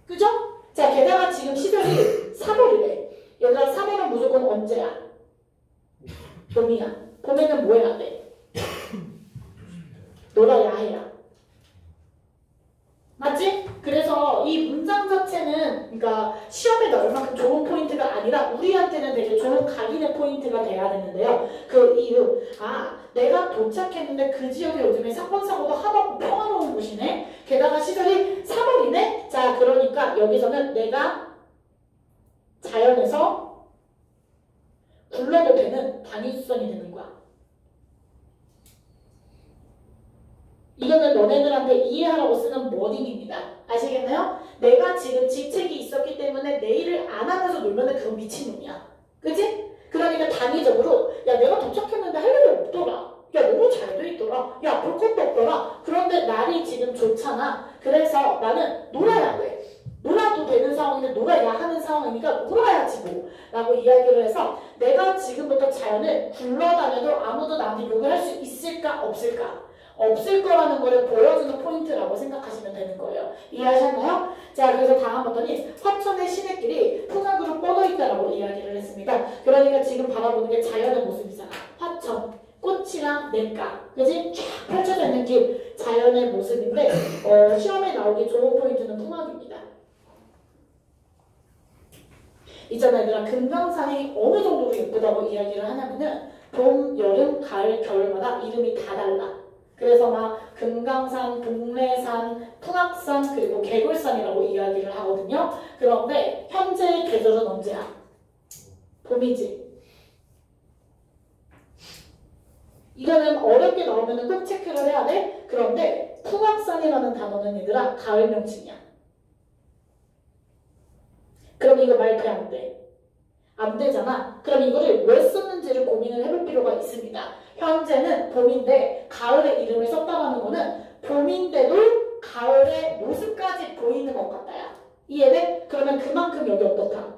그죠? 자, 게다가 지금 시절이 3월이래. 얘들아, 3월은 무조건 언제야? 봄이야. 봄에는 뭐 해야 돼? 놀아야 해야. 맞지? 그래서 이 문장 자체는 그러니까 시험에 나올 만큼 좋은 포인트가 아니라 우리한테는 되게 좋은 각인의 포인트가 돼야 되는데요. 그 이유, 내가 도착했는데 그 지역에 요즘에 사건 사고도 하나도 평화로운 곳이네. 게다가 시절이 3월이네. 자, 그러니까 여기서는 내가 자연에서 굴러도 되는 단위수선이 되는 거야. 이거는 너네들한테 이해하라고 쓰는 워딩입니다. 아시겠나요? 내가 지금 직책이 있었기 때문에 내일을 안 하면서 놀면 그건 미친놈이야. 그치? 그러니까 단위적으로 야 내가 도착했는데 할 일이 없더라. 야 너무 잘 돼 있더라. 야 볼 것도 없더라. 그런데 날이 지금 좋잖아. 그래서 나는 놀아야 돼. 놀아도 되는 상황인데 놀아야 하는 상황이니까 놀아야지 뭐 라고 이야기를 해서 내가 지금부터 자연을 굴러다녀도 아무도 나한테 욕을 할 수 있을까 없을까? 없을 거라는 거를 보여주는 포인트라고 생각하시면 되는 거예요. 이해하셨나요? 자, 그래서 다음 봤더니 화천의 시내길이 풍악으로 뻗어있다라고 이야기를 했습니다. 그러니까 지금 바라보는 게 자연의 모습이잖아. 화천, 꽃이랑 냇가, 그지? 쫙 펼쳐져 있는 길, 자연의 모습인데 시험에 나오기 좋은 포인트는 풍악입니다. 있잖아 얘들아, 금강산이 어느 정도로 예쁘다고 이야기를 하냐면은 봄, 여름, 가을, 겨울마다 이름이 다 달라. 그래서 막 금강산, 동래산, 풍악산, 그리고 개굴산이라고 이야기를 하거든요. 그런데 현재의 계절은 언제야? 봄이지. 이거는 어렵게 나오면 꼭 체크를 해야 돼. 그런데 풍악산이라는 단어는 얘들아 가을 명칭이야. 그럼 이거 마이크에 안 돼. 안 되잖아. 그럼 이거를 왜 썼는지를 고민을 해볼 필요가 있습니다. 현재는 봄인데 가을의 이름을 썼다라는 거는 봄인데도 가을의 모습까지 보이는 것 같다야. 이해돼? 그러면 그만큼 여기 어떻다?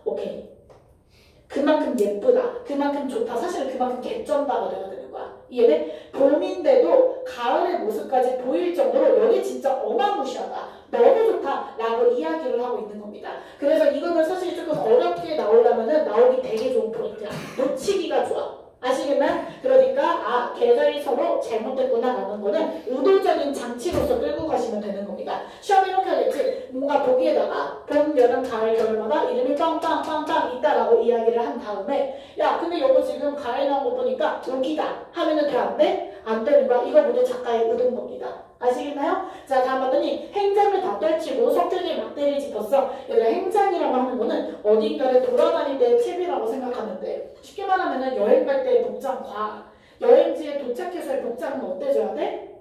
오케이. 그만큼 예쁘다. 그만큼 좋다. 사실은 그만큼 개쩐다가 돼야 되는 거야. 이해돼? 봄인데도 가을의 모습까지 보일 정도로 여기 진짜 어마무시하다. 너무 좋다 라고 이야기를 하고 있는 겁니다. 그래서 이거는 사실 조금 어렵게 나오려면 나오기 되게 좋은 포인트야. 놓치기가 좋아. 아시겠나요? 그러니까 계절이 서로 잘못됐구나 라는 거는 의도적인 장치로서 끌고 가시면 되는 겁니다. 시험에 이렇게 하겠지. 뭔가 보기에다가 봄, 여름, 가을, 겨울마다 이름이 빵빵빵빵 있다라고 이야기를 한 다음에 야 근데 여보 지금 가을 나온 거 보니까 여기다 하면은 돼 안 돼? 안 되는 거야. 이거 모두 작가의 의도인 겁니다. 아시겠나요? 자, 다음 봤더니 행장을 다 떨치고 석등에 막대를 짚었어. 얘들아, 행장이라고 하는 거는 어딘가를 돌아다닐 때의 팁이라고 생각하면 돼. 쉽게 말하면 여행 갈 때의 복장 여행지에 도착해서의 복장은 어때져야 돼?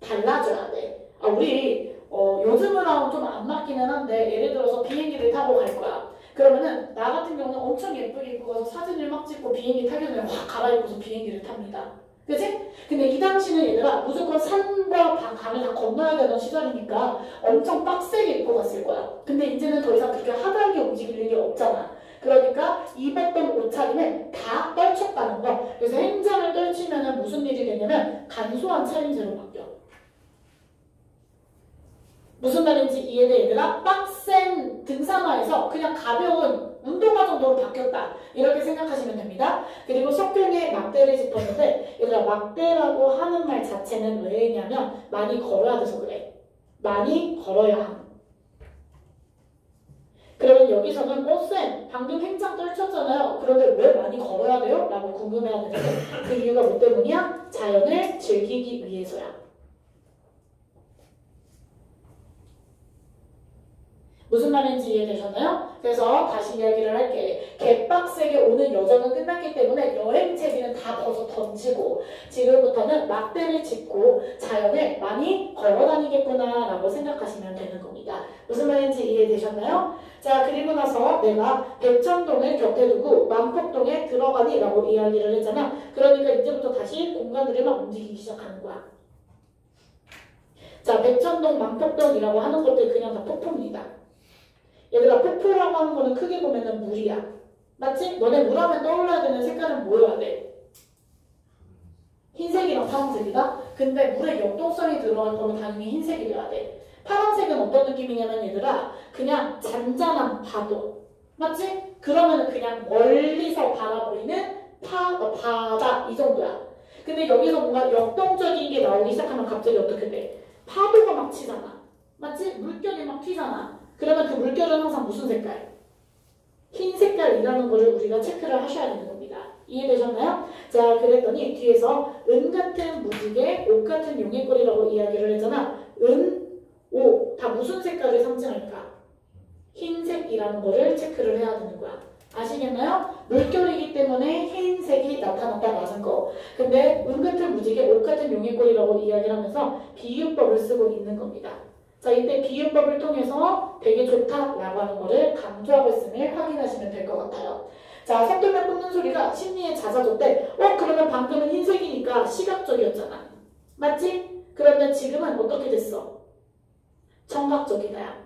달라져야 돼. 우리 요즘이랑은 좀 안 맞기는 한데 예를 들어서 비행기를 타고 갈 거야. 그러면은 나 같은 경우는 엄청 예쁘게 입고 가서 사진을 막 찍고 비행기 타기 전에 확 갈아입고서 비행기를 탑니다. 그치? 근데 이 당시는 얘들아 무조건 산과 강을 다 건너야 되는 시절이니까 엄청 빡세게 입고 갔을 거야. 근데 이제는 더 이상 그렇게 하드하게 움직일 일이 없잖아. 그러니까 입었던 옷차림을 다 떨쳤다는 거. 그래서 행장을 떨치면 무슨 일이 되냐면 간소한 차림새로 바뀌어. 무슨 말인지 이해돼 얘들아? 빡센 등산화에서 그냥 가벼운 운동화 정도로 바뀌었다. 이렇게 생각하시면 됩니다. 그리고 석등에 막대를 짚었는데 얘들아 막대라고 하는 말 자체는 왜냐면 많이 걸어야 돼서 그래. 많이 걸어야 함. 그러면 여기서는 쌤 방금 행장 떨쳤잖아요. 그런데 왜 많이 걸어야 돼요? 라고 궁금해야 되는데 그 이유가 뭐 때문이야? 자연을 즐기기 위해서야. 무슨 말인지 이해되셨나요? 그래서 다시 이야기를 할게. 개빡세게 오는 여정은 끝났기 때문에 여행 채비는 다 벗어 던지고 지금부터는 막대를 짚고 자연을 많이 걸어다니겠구나 라고 생각하시면 되는 겁니다. 무슨 말인지 이해되셨나요? 자, 그리고 나서 내가 백천동을 곁에 두고 만폭동에 들어가니 라고 이야기를 했잖아. 그러니까 이제부터 다시 공간들이 막 움직이기 시작하는 거야. 자, 백천동, 만폭동이라고 하는 것들 그냥 다 폭포입니다. 얘들아, 폭포라고 하는 거는 크게 보면은 물이야. 맞지? 너네 물 하면 떠올라야 되는 색깔은 뭐여야 돼? 흰색이랑 파란색이다? 근데 물에 역동성이 들어갈 거면 당연히 흰색이어야 돼. 파란색은 어떤 느낌이냐면 얘들아, 그냥 잔잔한 파도. 맞지? 그러면은 그냥 멀리서 바라보이는 바다 이 정도야. 근데 여기서 뭔가 역동적인 게 나오기 시작하면 갑자기 어떻게 돼? 파도가 막 치잖아. 맞지? 물결이 막 튀잖아. 그러면 그 물결은 항상 무슨 색깔? 흰 색깔이라는 거를 우리가 체크를 하셔야 되는 겁니다. 이해되셨나요? 자, 그랬더니 뒤에서 은 같은 무지개, 옥 같은 용의꼴이라고 이야기를 했잖아. 은, 옥, 다 무슨 색깔을 상징할까? 흰색이라는 거를 체크를 해야 되는 거야. 아시겠나요? 물결이기 때문에 흰색이 나타났다라는 거. 근데 은 같은 무지개, 옥 같은 용의꼴이라고 이야기를 하면서 비유법을 쓰고 있는 겁니다. 자, 이때 비유법을 통해서 되게 좋다라고 하는 거를 강조하고 있음을 확인하시면 될 것 같아요. 자, 색돌면 뿜는 소리가 심리에 잦아졌대. 그러면 방금은 흰색이니까 시각적이었잖아. 맞지? 그러면 지금은 어떻게 됐어? 청각적이다.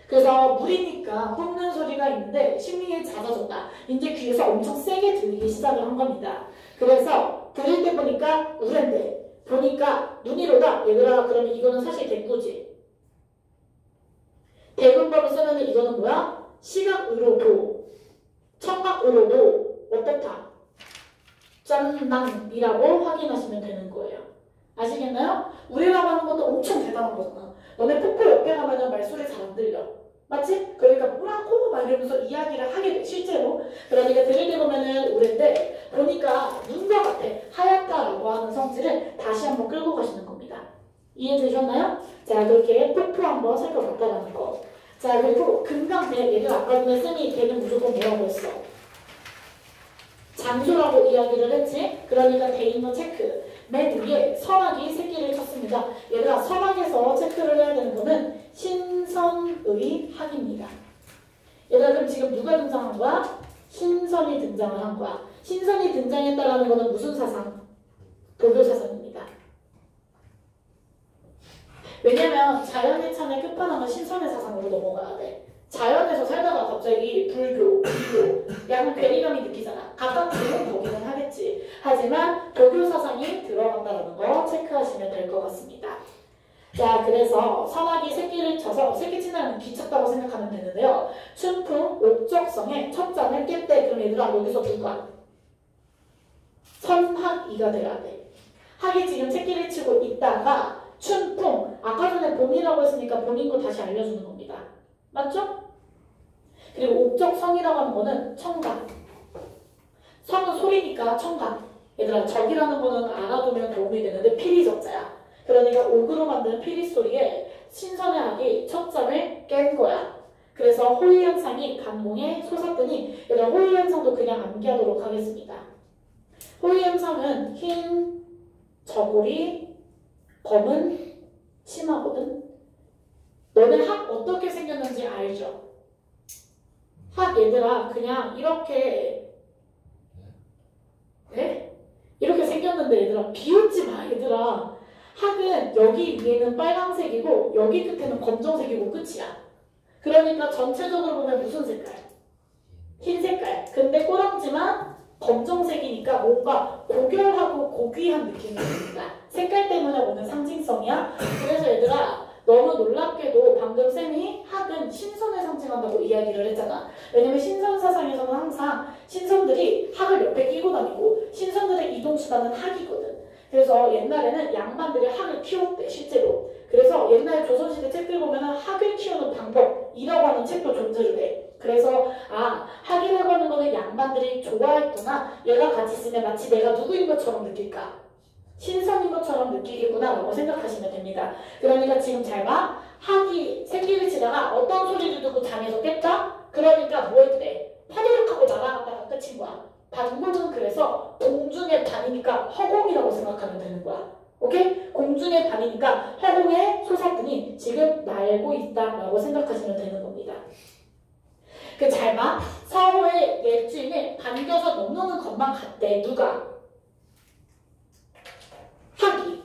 그래서 물이니까 뿜는 소리가 있는데 심리에 잦아졌다. 이제 귀에서 엄청 세게 들리기 시작을 한 겁니다. 그래서 들을 때 보니까 우랜데 보니까 눈이로다. 얘들아, 그러면 이거는 사실 대꾸지. 대문법을 쓰면 이거는 뭐야? 시각으로도 청각으로도 어떻다? 짠낭이라고 확인하시면 되는 거예요. 아시겠나요? 우리라고 하는 것도 엄청 대단한 거잖아. 너네 폭포 옆에 가면 말소리 잘 안 들려. 맞지? 그러니까 뭐라고 막 이러면서 이야기를 하게 돼, 실제로. 그러니까 들을 때 보면은 우랜데 보니까 눈과 같아. 하얗다라고 하는 성질을 다시 한번 끌고 가시는 겁니다. 이해되셨나요? 자, 그렇게 폭포 한번 살펴봤다라는 거. 자, 그리고 금강대, 얘들 아까 전에 쌤이 대는 무조건 뭐라고 했어? 장소라고 이야기를 했지? 그러니까 돼 있는 체크. 맨 위에 서막이 새끼를 쳤습니다. 얘들아, 서막에서 체크를 해야 되는 거는 신선의 학입니다. 얘들아, 그럼 지금 누가 등장한 거야? 신선이 등장을 한 거야. 신선이 등장했다라는 거는 무슨 사상? 도교 사상입니다. 왜냐면 자연의 참의 끝판왕은 신선의 사상으로 넘어가야 돼. 자연에서 살다가 갑자기 불교, 약간 괴리감이 느끼잖아. 가까스는 거기는 하겠지. 하지만 도교 사상이 들어간다는 거 체크하시면 될 것 같습니다. 자, 그래서 서막이 새끼를 쳐서 새끼 친다는 귀찮다고 생각하면 되는데요. 춘풍, 옥적성의 첫 잔을 깰 때 그럼 얘들아 여기서 누가? 선학이가 돼야 돼. 학이 지금 새끼를 치고 있다가 춘풍, 아까 전에 봄이라고 했으니까 봄인 거 다시 알려주는 겁니다. 맞죠? 그리고 옥적성이라고 하는 거는 청각. 성은 소리니까 청각. 얘들아, 적이라는 거는 알아두면 도움이 되는데 피리적자야. 그러니까 옥으로 만든 피리 소리에 신선의 학이 첫 잠을 깬 거야. 그래서 호의현상이 간공에 솟았더니 얘들아, 호의현상도 그냥 암기하도록 하겠습니다. 호의현상은 흰 저고리 검은 치마거든. 너네 학 어떻게 생겼는지 알죠? 학 얘들아 그냥 이렇게 네? 이렇게 생겼는데 얘들아 비웃지 마 얘들아. 학은 여기 위에는 빨강색이고 여기 끝에는 검정색이고 끝이야. 그러니까 전체적으로 보면 무슨 색깔? 흰 색깔. 근데 꼬랑지만 검정색이니까 뭔가 고결하고 고귀한 느낌이 듭니다. 색깔 때문에 오는 상징성이야. 그래서 얘들아 너무 놀랍게도 방금 쌤이 학은 신선을 상징한다고 이야기를 했잖아. 왜냐면 신선 사상에서는 항상 신선들이 학을 옆에 끼고 다니고 신선들의 이동수단은 학이거든. 그래서 옛날에는 양반들이 학을 키웠대 실제로. 그래서 옛날 조선시대 책들 보면 학을 키우는 방법이라고 하는 책도 존재를 해. 그래서 학이라고 하는 거는 양반들이 좋아했구나. 얘가 같이 있으면 마치 내가 누구인 것처럼 느낄까? 신선인 것처럼 느끼겠구나 라고 생각하시면 됩니다. 그러니까 지금 잘 봐. 학이 새끼를 치다가 어떤 소리를 듣고 잠에서 깼다? 그러니까 뭐 했대? 파도를 하고 날아갔다가 끝인 거야. 반공은 그래서 공중의 반이니까 허공이라고 생각하면 되는 거야. 오케이? 공중의 반이니까 허공에 솟았더니 지금 날고 있다라고 생각하시면 되는 겁니다. 그 잘 봐. 서로의 옛주인을 반겨서 넘는 것만 같대. 누가? 학이.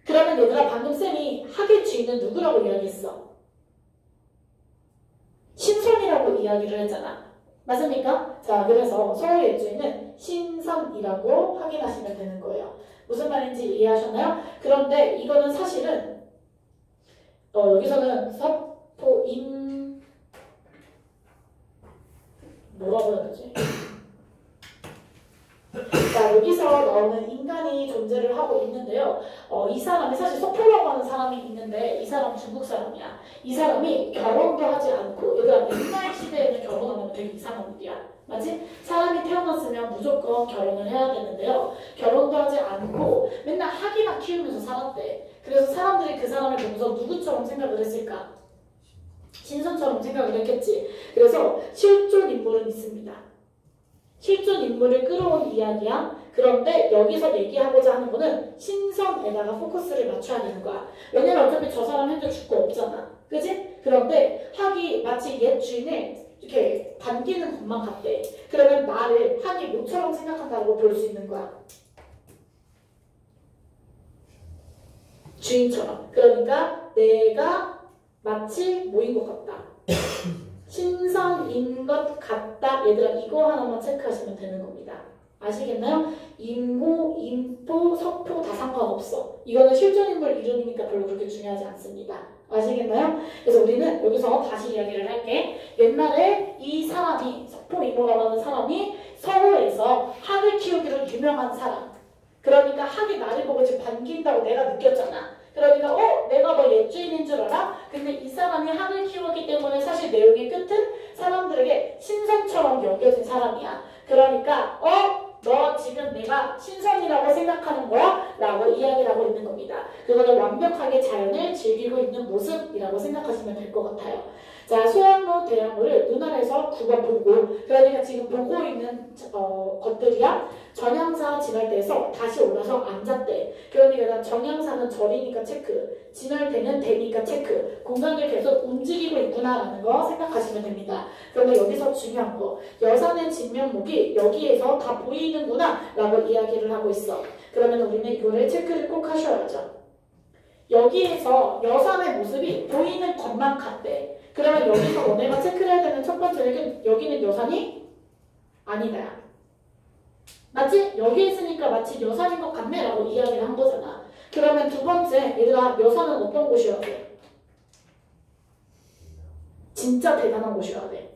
그러면 얘들아 방금 쌤이 학의 주인은 누구라고 이야기했어? 신선이라고 이야기를 했잖아. 맞습니까? 자, 그래서 서로의 주인은 신선이라고 확인하시면 되는 거예요. 무슨 말인지 이해하셨나요? 그런데 이거는 사실은 여기서는 서포임 뭐라고 해야 되지? 자, 자, 여기서 나오는 인간이 존재를 하고 있는데요. 이 사람이 사실 서포라고 하는 사람이 있는데 이 사람 중국 사람이야. 이 사람이 결혼도 하지 않고, 얘들아, 옛날 시대에는 결혼하면 되게 이상한 일이야. 맞지? 사람이 태어났으면 무조건 결혼을 해야 되는데요. 결혼도 하지 않고 맨날 학이나 키우면서 살았대. 그래서 사람들이 그 사람을 보면서 누구처럼 생각을 했을까? 신선처럼 생각을 했겠지. 그래서 실존 인물은 있습니다. 실존 인물을 끌어온 이야기야. 그런데 여기서 얘기하고자 하는 거는 신선에다가 포커스를 맞춰야 되는 거야. 왜냐면 어차피 저 사람 현재 죽고 없잖아. 그지? 그런데 학이 마치 옛 주인을 이렇게 반기는 것만 같대. 그러면 나를 학이 모처럼 생각한다고 볼 수 있는 거야. 주인처럼. 그러니까 내가 마치 뭐인 것 같다. 신선인 것 같다. 얘들아, 이거 하나만 체크하시면 되는 겁니다. 아시겠나요? 임호, 임포, 서포 다 상관없어. 이거는 실존인물 이름이니까 별로 그렇게 중요하지 않습니다. 아시겠나요? 그래서 우리는 여기서 다시 이야기를 할게. 옛날에 이 사람이, 서포 이모라고 하는 사람이 서호에서 학을 키우기로 유명한 사람. 그러니까 학이 나를 보고 지금 반긴다고 내가 느꼈잖아. 그러니까 내가 너 옛주인인 줄 알아? 근데 이 사람이 학을 키웠기 때문에 사실 내용의 끝은 사람들에게 신선처럼 여겨진 사람이야. 그러니까 너 지금 내가 신선이라고 생각하는 거야? 라고 이야기를 하고 있는 겁니다. 그거는 완벽하게 자연을 즐기고 있는 모습이라고 생각하시면 될 것 같아요. 자, 소양로, 대양로를 눈알에서 굽어보고, 그러니까 지금 보고 있는 것들이야. 전향사 진할대에서 다시 올라서 앉았대. 그러니까 정향사는 절이니까 체크, 진할대는 대니까 체크, 공간을 계속 움직이고 있구나라는 거 생각하시면 됩니다. 그런데 여기서 중요한 거, 여산의 진면목이 여기에서 다 보이는구나 라고 이야기를 하고 있어. 그러면 우리는 이거를 체크를 꼭 하셔야죠. 여기에서 여산의 모습이 보이는 것만 같대. 그러면 여기서 너네가 체크를 해야 되는 첫 번째는 여기는 여산이 아니다. 맞지? 여기 있으니까 마치 여산인 것 같네 라고 이야기를 한 거잖아. 그러면 두 번째, 얘들아, 여산은 어떤 곳이어야 돼? 진짜 대단한 곳이어야 돼.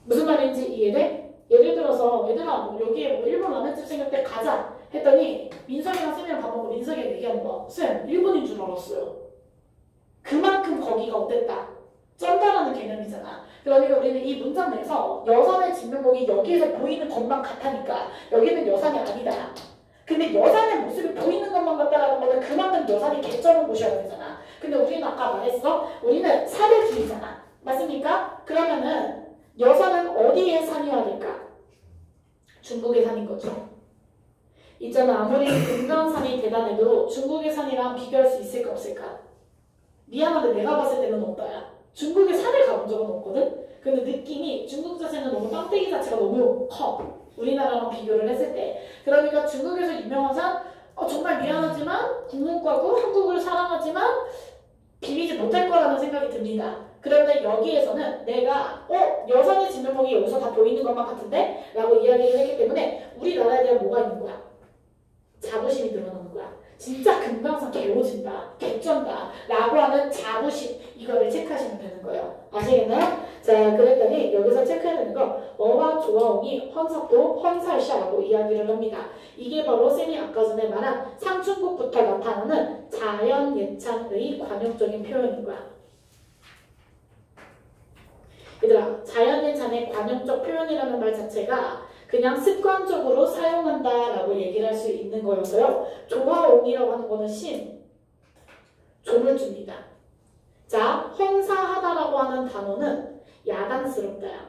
무슨 말인지 이해돼? 예를 들어서 얘들아, 여기에 일본 라면집 생길 때 가자 했더니 민석이랑 쌤이랑 밥 먹고 민석이가 얘기하는 거, 쌤, 일본인 줄 알았어요. 그만큼 거기가 어땠다? 쩐다라는 개념이잖아. 그러니까 우리는 이 문장 내에서 여산의 진면목이 여기에서 보이는 것만 같다니까 여기는 여산이 아니다. 근데 여산의 모습이 보이는 것만 같다라는 거는 그만큼 여산이 개쩌는 곳이어야 되잖아. 근데 우리는 아까 말했어. 우리는 사대주의잖아. 맞습니까? 그러면은 여산은 어디에 산이어야 될까? 중국의 산인 거죠. 있잖아. 아무리 금강산이 대단해도 중국의 산이랑 비교할 수 있을까 없을까? 미안한데 내가 봤을 때는 없다야. 중국에 산을 가본 적은 없거든? 근데 느낌이 중국 자체는 너무 빵대기 자체가 너무 커. 우리나라랑 비교를 했을 때. 그러니까 중국에서 유명한 산, 정말 미안하지만 국문과고 한국을 사랑하지만 비비지 못할 거라는 생각이 듭니다. 그런데 여기에서는 내가 여산의 진면목이 여기서 다 보이는 것만 같은데? 라고 이야기를 했기 때문에 우리나라에 대한 뭐가 있는 거야? 자부심이 늘어나는 거야. 진짜 금강산 개오진다, 개쩐다 라고 하는 자부심, 이거를 체크하시면 되는 거예요. 아시겠나요? 자, 그랬더니 여기서 체크해야 되는 거, 어와 조화옹이 헌사도 헌살샤라고 이야기를 합니다. 이게 바로 쌤이 아까 전에 말한 상충국부터 나타나는 자연예찬의 관용적인 표현인 거야. 얘들아, 자연예찬의 관용적 표현이라는 말 자체가 그냥 습관적으로 사용한다라고 얘기를 할 수 있는 거여서요. 조화옹이라고 하는 거는 조물주입니다. 자, 헌사하다라고 하는 단어는 야단스럽다야.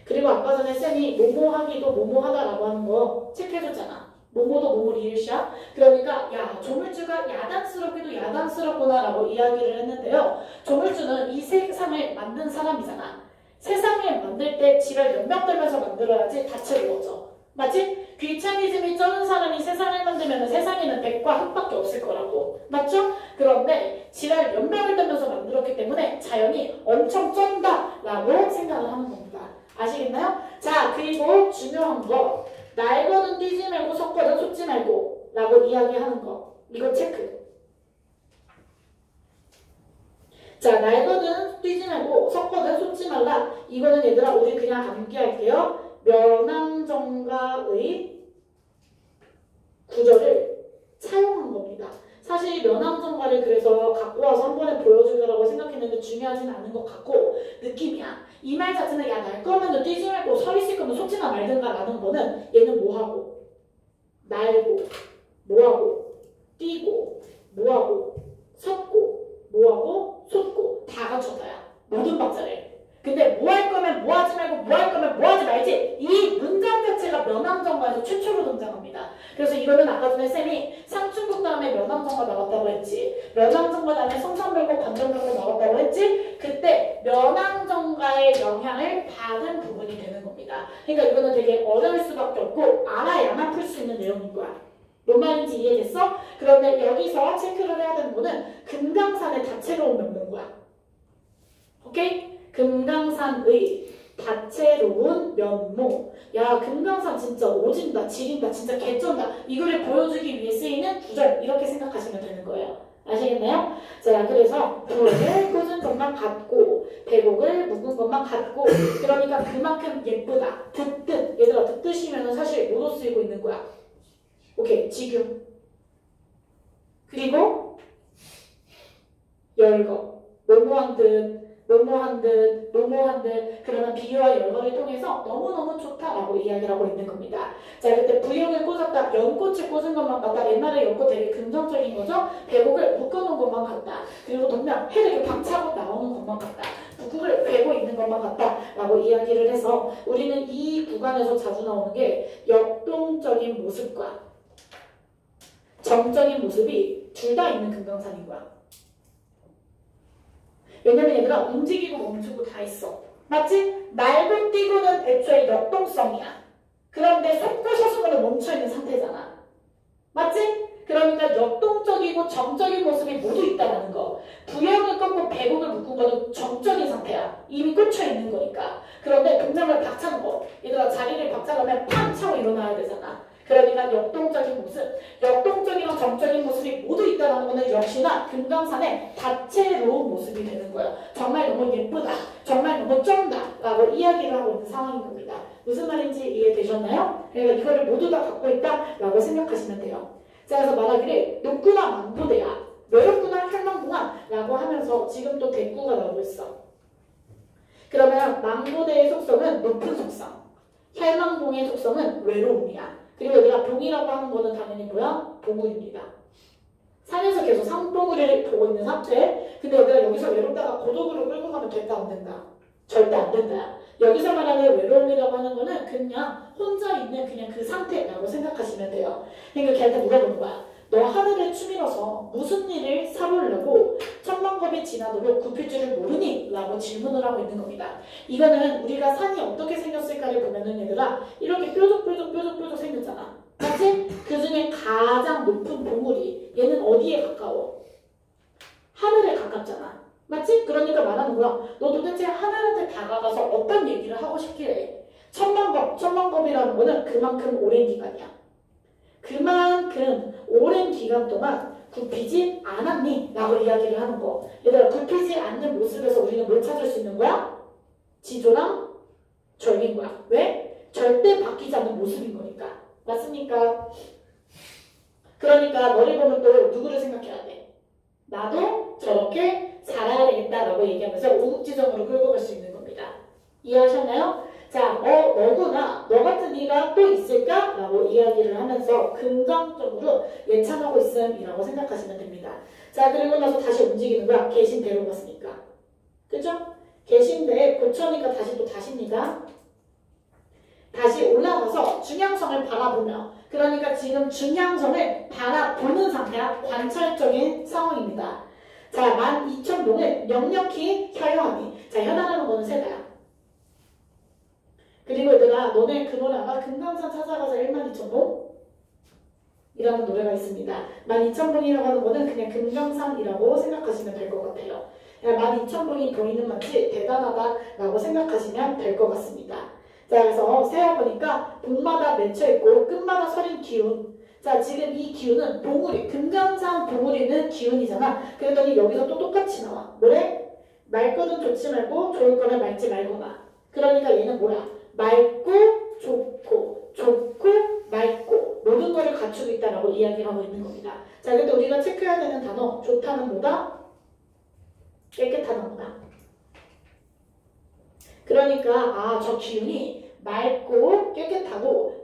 그리고 아까 전에 쌤이 모모하기도 모모하다라고 하는 거 체크해줬잖아. 모모도 모모 리을샤. 그러니까 조물주가 야단스럽기도 야단스럽구나 라고 이야기를 했는데요. 조물주는 이 세상을 만든 사람이잖아. 세상을 만들 때 지를 몇 명 들면서 만들어야지 다채로워져. 맞지? 귀차니즘이 쩌는 사람이 세상을 만들면 세상에는 백과 흑밖에 없을 거라고. 맞죠? 그런데 지를 몇 명을 들면서 만들었기 때문에 자연이 엄청 쩐다 라고 생각을 하는 겁니다. 아시겠나요? 자, 그리고 중요한 거, 날거든 뛰지 말고 섰거든 솟지 말고 라고 이야기하는 거, 이거 체크. 자, 날거든 뛰지 말고 섰거든 솟지 말라. 있습니다. 이거는 얘들아 우리 그냥 암기할게요. 면함정가의 구절을 차용한 겁니다. 사실 면함정가를 그래서 갖고 와서 한 번에 보여주려고 생각했는데 중요하진 않은 것 같고 느낌이야. 이 말 자체는 야 날 거면 너 뛰지 말고 서 있을 거면 속지나 말든가 라는 거는 얘는 뭐하고 날고 뭐하고 뛰고 뭐하고 섰고 뭐하고 솟고 다 갖춰서야 모든 박자를. 근데 뭐 할 거면 뭐 하지 말고 뭐 할 거면 뭐 하지 말지 이 문장 자체가 면함정가에서 최초로 등장합니다. 그래서 이거는 아까 전에 쌤이 상충국 다음에 면함정가 나왔다고 했지. 면함정가 다음에 성선별고 관정별고 나왔다고 했지. 그때 면함정가의 영향을 받은 부분이 되는 겁니다. 그러니까 이거는 되게 어려울 수밖에 없고 알아야만 풀 수 있는 내용인 거야. 뭔 말인지 이해됐어? 그런데 여기서 체크를 해야 되는 거는 금강산의 다채로운 면모야. 오케이? 금강산의 다채로운 면모. 야 금강산 진짜 오진다 지린다 진짜 개쩐다 이거를 보여주기 위해 쓰이는 구절 이렇게 생각하시면 되는 거예요. 아시겠나요? 자 그래서 부을 꽂은 것만 같고 배곡을 묶은 것만 같고 그러니까 그만큼 예쁘다. 듣듯 얘들아 듣듯이면 사실 뭐로 쓰이고 있는 거야. 오케이 지금 그리고 열거 뭐뭐한 듯 뭐뭐한 듯 뭐뭐한 듯 그러면 비유와 열거를 통해서 너무너무 좋다라고 이야기를 하고 있는 겁니다. 자 그때 부용을 꽂았다 연꽃을 꽂은 것만 같다. 옛날에 연꽃 되게 긍정적인 거죠. 배곡을 묶어놓은 것만 같다. 그리고 동면 해를 이렇게 박차고 나오는 것만 같다. 북극을 베고 있는 것만 같다라고 이야기를 해서 우리는 이 구간에서 자주 나오는 게 역동적인 모습과 정적인 모습이 둘 다 있는 금강산인 거야. 왜냐면 얘들아 움직이고 멈추고 다 있어. 맞지? 날고 뛰고는 애초에 역동성이야. 그런데 솟고 솟으면 멈춰있는 상태잖아. 맞지? 그러니까 역동적이고 정적인 모습이 모두 있다는 거. 부양을 꺾고 배곡을 묶은 거는 정적인 상태야. 이미 꽂혀있는 거니까. 그런데 동작을 박차는 거. 얘들아 자리를 박차려면 팡 차고 일어나야 되잖아. 그러니까 역동적인 모습, 역동적이랑 정적인 모습이 모두 있다는 것은 역시나 금강산의 다채로운 모습이 되는 거예요. 정말 너무 예쁘다, 정말 너무 쩐다 라고 이야기를 하고 있는 상황인 겁니다. 무슨 말인지 이해되셨나요? 그러니까 이거를 모두 다 갖고 있다 라고 생각하시면 돼요. 자 그래서 말하기를 높구나 망부대야, 외롭구나 혈망궁아 라고 하면서 지금 또 대꾸가 나오고 있어. 그러면 망부대의 속성은 높은 속성, 혈망궁의 속성은 외로움이야. 그리고 얘들아 봉이라고 하는 거는 당연히 뭐야? 봉우리입니다. 산에서 계속 산봉우리를 보고 있는 상태. 근데 얘들아 여기서 외롭다가 고독으로 끌고 가면 된다 안 된다? 절대 안 된다. 여기서 말하는 외로움이라고 하는 거는 그냥 혼자 있는 그냥 그 상태라고 생각하시면 돼요. 그러니까 걔한테 물어보는 거야. 너 하늘을 추밀어서 무슨 일을 사보려고 천만겁이 지나도록 굽힐 줄을 모르니? 라고 질문을 하고 있는 겁니다. 이거는 우리가 산이 어떻게 생겼을까를 보면은 얘들아 이렇게 뾰족뾰족 생겼잖아. 맞지? 그 중에 가장 높은 봉우리 얘는 어디에 가까워? 하늘에 가깝잖아. 맞지? 그러니까 말하는 거야. 너 도대체 하늘한테 다가가서 어떤 얘기를 하고 싶길래 천만겁이라는 거는 그만큼 오랜 기간이야. 그만큼 오랜 기간 동안 굽히지 않았니? 라고 이야기를 하는 거. 얘들아 굽히지 않는 모습에서 우리는 뭘 찾을 수 있는 거야? 지조랑 절인 거야. 왜? 절대 바뀌지 않는 모습인 거니까. 맞습니까? 그러니까 너를 보면 또 누구를 생각해야 돼? 나도 저렇게 살아야 되겠다라고 얘기하면서 우국지정으로 끌고 갈 수 있는 겁니다. 이해하셨나요? 자, 너구나. 너 같은 네가 또 있을까? 라고 이야기를 하면서 긍정적으로 예찬하고 있음이라고 생각하시면 됩니다. 자, 그리고 나서 다시 움직이는 거야. 계신대로 갔으니까. 그죠? 계신대에 고쳐니까 다시 또 다시입니다. 다시 올라가서 중량성을 바라보며, 그러니까 지금 중량성을 바라보는 상태야. 관찰적인 상황입니다. 자, 12,000봉을 넉넉히 혀여하니. 자, 혀나라는 거는 세다야. 그리고 얘들아 너네 그 노래 알아? 금강산 찾아가서 12,000봉? 이라는 노래가 있습니다. 12,000봉이라고 하는 거는 그냥 금강산이라고 생각하시면 될 것 같아요. 12,000봉이 보이는 맛이 대단하다라고 생각하시면 될 것 같습니다. 자 그래서 세어보니까 봉마다 맺혀있고 끝마다 서린 기운. 자 지금 이 기운은 봉우리, 금강산 봉우리는 기운이잖아. 그랬더니 여기서 또 똑같이 나와. 뭐래? 말 거는 좋지 말고 좋을 거는 말지 말거나. 그러니까 얘는 뭐야? 맑고 좋고 맑고 모든 거를 갖추고 있다라고 이야기를 하고 있는 겁니다. 자, 근데 우리가 체크해야 되는 단어 좋다는 뭐다? 깨끗하다는 거다. 그러니까 저 기운이 맑고 깨끗하고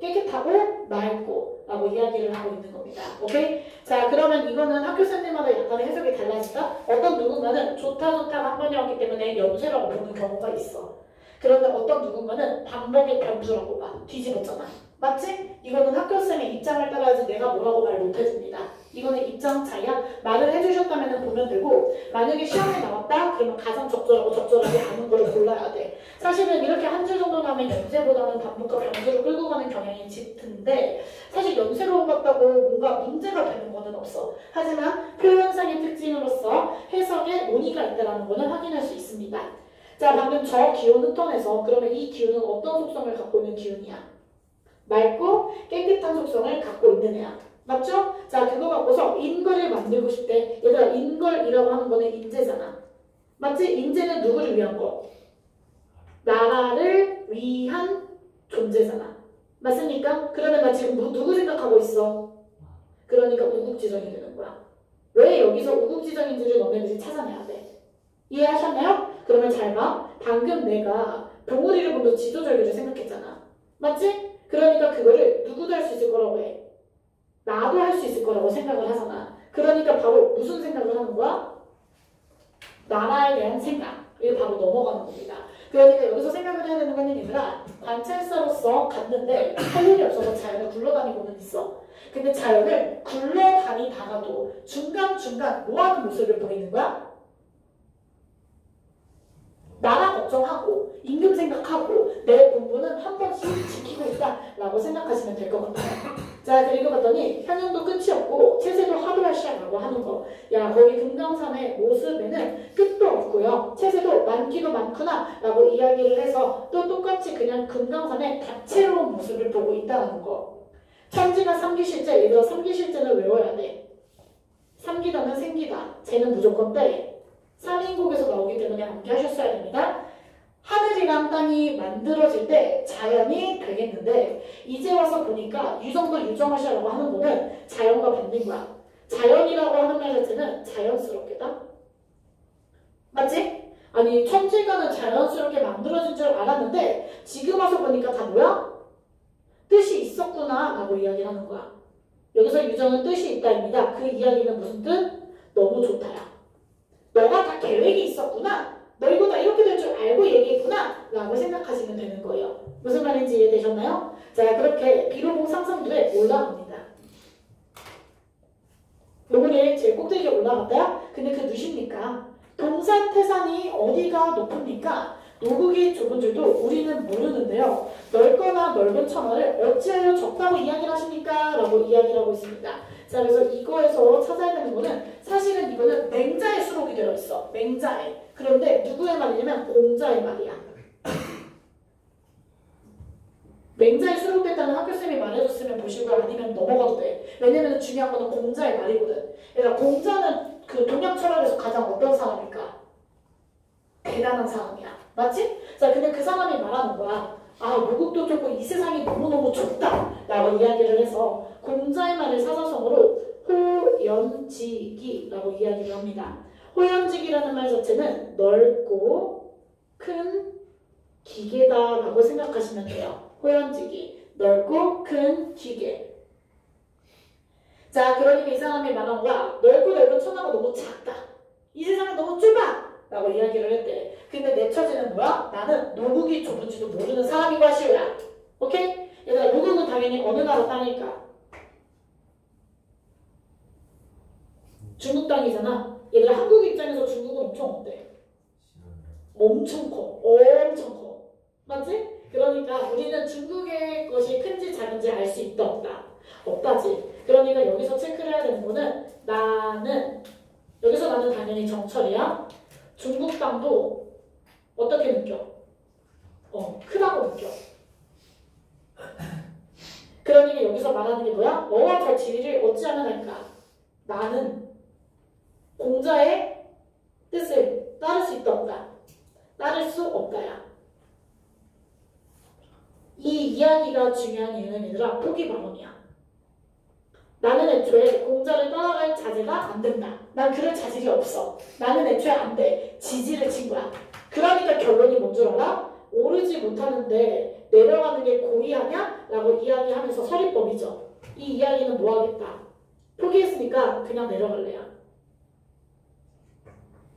맑고 라고 이야기를 하고 있는 겁니다. 오케이? 자, 그러면 이거는 학교생들마다 약간의 해석이 달라진다? 어떤 누군가는 좋다 한 번이었기 때문에 연쇄라고 보는 경우가 있어. 그런데 어떤 누군가는 반복의 변수라고 봐. 뒤집었잖아. 맞지? 이거는 학교생의 입장을 따라야지 내가 뭐라고 말 못해줍니다. 이거는 입장 차이야. 말을 해주셨다면 보면 되고, 만약에 시험에 나왔다? 그러면 가장 적절하게 아는 거를 골라야 돼. 사실은 이렇게 한 줄 정도 나면 연쇄보다는 반복과 변수를 끌고 가는 경향이 짙은데, 사실 연쇄로 봤다고 뭔가 문제가 되는 거는 없어. 하지만 표현상의 특징으로서 해석에 논의가 있다는 거는 확인할 수 있습니다. 자, 방금 저 기온 흩어내서 그러면 이 기운은 어떤 속성을 갖고 있는 기운이야? 맑고 깨끗한 속성을 갖고 있는 애야. 맞죠? 자, 그거 갖고서 인걸을 만들고 싶대. 얘들아, 인걸이라고 하는 거는 인재잖아. 맞지? 인재는 누구를 위한 거? 나라를 위한 존재잖아. 맞습니까? 그러면 나 지금 누구 생각하고 있어? 그러니까 우국지정이 되는 거야. 왜 여기서 우국지정인지를 너네들이 찾아내야 돼. 이해하셨나요? 그러면 잘 봐. 방금 내가 봉우리를 보면서 지도절기를 생각했잖아. 맞지? 그러니까 그거를 누구도 할 수 있을 거라고 해. 나도 할 수 있을 거라고 생각을 하잖아. 그러니까 바로 무슨 생각을 하는 거야? 나라에 대한 생각. 이게 바로 넘어가는 겁니다. 그러니까 여기서 생각을 해야 되는 거는 얘들아, 관찰사로서 갔는데 할 일이 없어서 자연을 굴러다니고는 있어. 근데 자연을 굴러다니다가도 중간중간 뭐하는 모습을 보이는 거야? 나라 걱정하고 임금 생각하고 내 본분은 한 번씩 지키고 있다라고 생각하시면 될 것 같아요. 자, 그리고 봤더니 현영도 끝이 없고 채세도 하루하시라고 하는 거. 야, 거기 금강산의 모습에는 끝도 없고요. 채세도 많기도 많구나 라고 이야기를 해서 또 똑같이 그냥 금강산의 다채로운 모습을 보고 있다는 거. 천지가 삼기실제, 얘들아 삼기실제는 외워야 돼. 삼기다는 생기다. 쟤는 무조건 빼. 3인국에서 나오기 때문에 암기하셨어야 됩니다. 하늘이랑 땅이 만들어질 때 자연이 되겠는데 이제 와서 보니까 유정도 유정하시라고 하는 거는 자연과 반대인 거야. 자연이라고 하는 말 자체는 자연스럽게다. 맞지? 아니 천지가는 자연스럽게 만들어진 줄 알았는데 지금 와서 보니까 다 뭐야? 뜻이 있었구나 라고 이야기를 하는 거야. 여기서 유정은 뜻이 있다입니다. 그 이야기는 무슨 뜻? 너무 좋다야. 너가 다 계획이 있었구나. 너 이거 다 이렇게 될 줄 알고 얘기했구나 라고 생각하시면 되는 거예요. 무슨 말인지 이해되셨나요? 자, 그렇게 비로봉 상상도에 올라갑니다. 요번에 제일 꼭대기에 올라갔다요? 근데 그 누십니까? 동산 태산이 어디가 높습니까? 노국이 좁은 줄도 우리는 모르는데요. 넓거나 넓은 천하를 어찌하여 적다고 이야기를 하십니까? 라고 이야기를 하고 있습니다. 자, 그래서 이거에서 찾아야 되는 거는 사실은 이거는 맹자의 수록이 되어 있어. 맹자의. 그런데 누구의 말이냐면 공자의 말이야. 맹자에 수록됐다는 학교쌤이 말해줬으면 보시고요. 아니면 넘어가도 돼. 왜냐면 중요한 거는 공자의 말이거든. 그러니까 공자는 그 동양 철학에서 가장 어떤 사람일까? 대단한 사람이야. 맞지? 자, 근데 그 사람이 말하는 거야. 노국도 좁고 이 세상이 너무너무 좁다 라고 이야기를 해서 공자의 말을 사자성어로 호연지기라고 이야기를 합니다. 호연지기라는 말 자체는 넓고 큰 기계다 라고 생각하시면 돼요. 호연지기, 넓고 큰 기계. 자, 그러니까 이 사람이 말한 거야. 넓고 넓은 천하가 너무 작다. 이 세상이 너무 좁아 라고 이야기를 했대. 근데 내 처지는 뭐야? 나는 노국이 좁은지도 모르는 사람이고 하시오야. 오케이? 얘들아, 노국은 당연히 어느 나라 땅일까? 중국 땅이잖아. 얘들아, 한국 입장에서 중국은 엄청 어때? 엄청 커. 엄청 커. 맞지? 그러니까 우리는 중국의 것이 큰지 작은지 알 수 있다 없다? 없다지. 그러니까 여기서 체크를 해야 되는 거는 여기서 나는 당연히 정철이야. 중국 땅도 어떻게 느껴? 크다고 느껴. 그러니까 여기서 말하는 게 뭐야? 너와 저 지리를 어찌하면 할까? 나는 공자의 뜻을 따를 수 있다 없다? 따를 수 없다야. 이 이야기가 중요한 이유는 얘들아 포기 방언이야. 나는 애초에 공자를 따라갈 자질가 안 된다. 난 그럴 자질이 없어. 나는 애초에 안 돼. 지지를 친 거야. 그러니까 결론이 뭔 줄 알아? 오르지 못하는데 내려가는 게 고의하냐? 라고 이야기하면서 서리법이죠. 이 이야기는 뭐 하겠다? 포기했으니까 그냥 내려갈래야.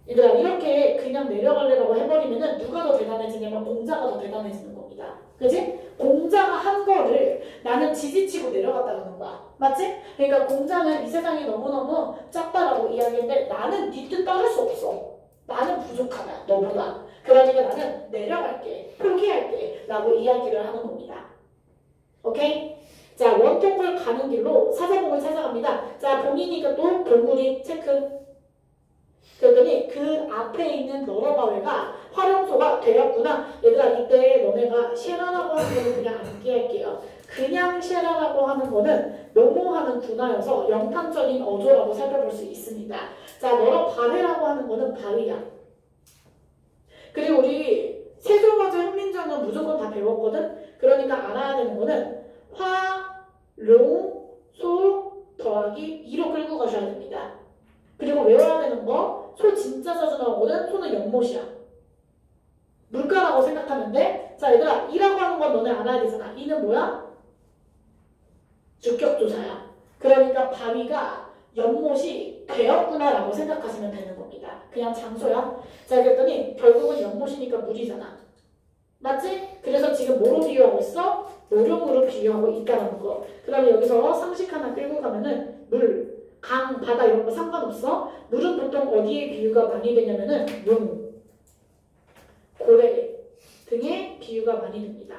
얘들아 이렇게 그냥 내려갈래라고 해버리면은 누가 더 대단해지냐면 공자가 더 대단해지는 겁니다. 그치? 공자가 한 거를 나는 지지치고 내려갔다는 거야. 맞지? 그러니까 공자는 이 세상이 너무너무 작다라고 이야기했는데 나는 네 뜻 따를 수 없어. 나는 부족하다. 너보다. 그러니까 나는 내려갈게. 포기할게. 라고 이야기를 하는 겁니다. 오케이? 자, 원통을 가는 길로 사자봉을 찾아갑니다. 자, 본인이니까 또 동굴이 체크. 그랬더니 그 앞에 있는 너러바웨가 활용소가 되었구나. 얘들아 이때 너네가 쉐라라고 하는 거는 그냥 암기할게요. 그냥 쉐라라고 하는 거는 용어하는 군화여서 영탄적인 어조라고 살펴볼 수 있습니다. 자, 너러바웨라고 하는 거는 바위야. 그리고 우리 세조과제 훈민정음 무조건 다 배웠거든. 그러니까 알아야 되는 거는 화, 룡, 소 더하기 2로 끌고 가셔야 됩니다. 그리고 외워야 되는 거, 소 진짜 자주 나오거든. 소는 연못이야. 물가라고 생각하면 돼. 자, 얘들아, 이라고 하는 건 너네 알아야 되잖아. 이는 뭐야? 주격조사야. 그러니까 바위가 연못이 되었구나 라고 생각하시면 되는 겁니다. 그냥 장소야. 자, 그랬더니 결국은 연못이니까 물이잖아. 맞지? 그래서 지금 뭐로 비유하고 있어? 노룡으로 비유하고 있다는 거. 그러면 여기서 상식 하나 끌고 가면은 물, 강, 바다 이런 거 상관없어. 물은 보통 어디에 비유가 많이 되냐면은 용, 고래 등의 비유가 많이 됩니다.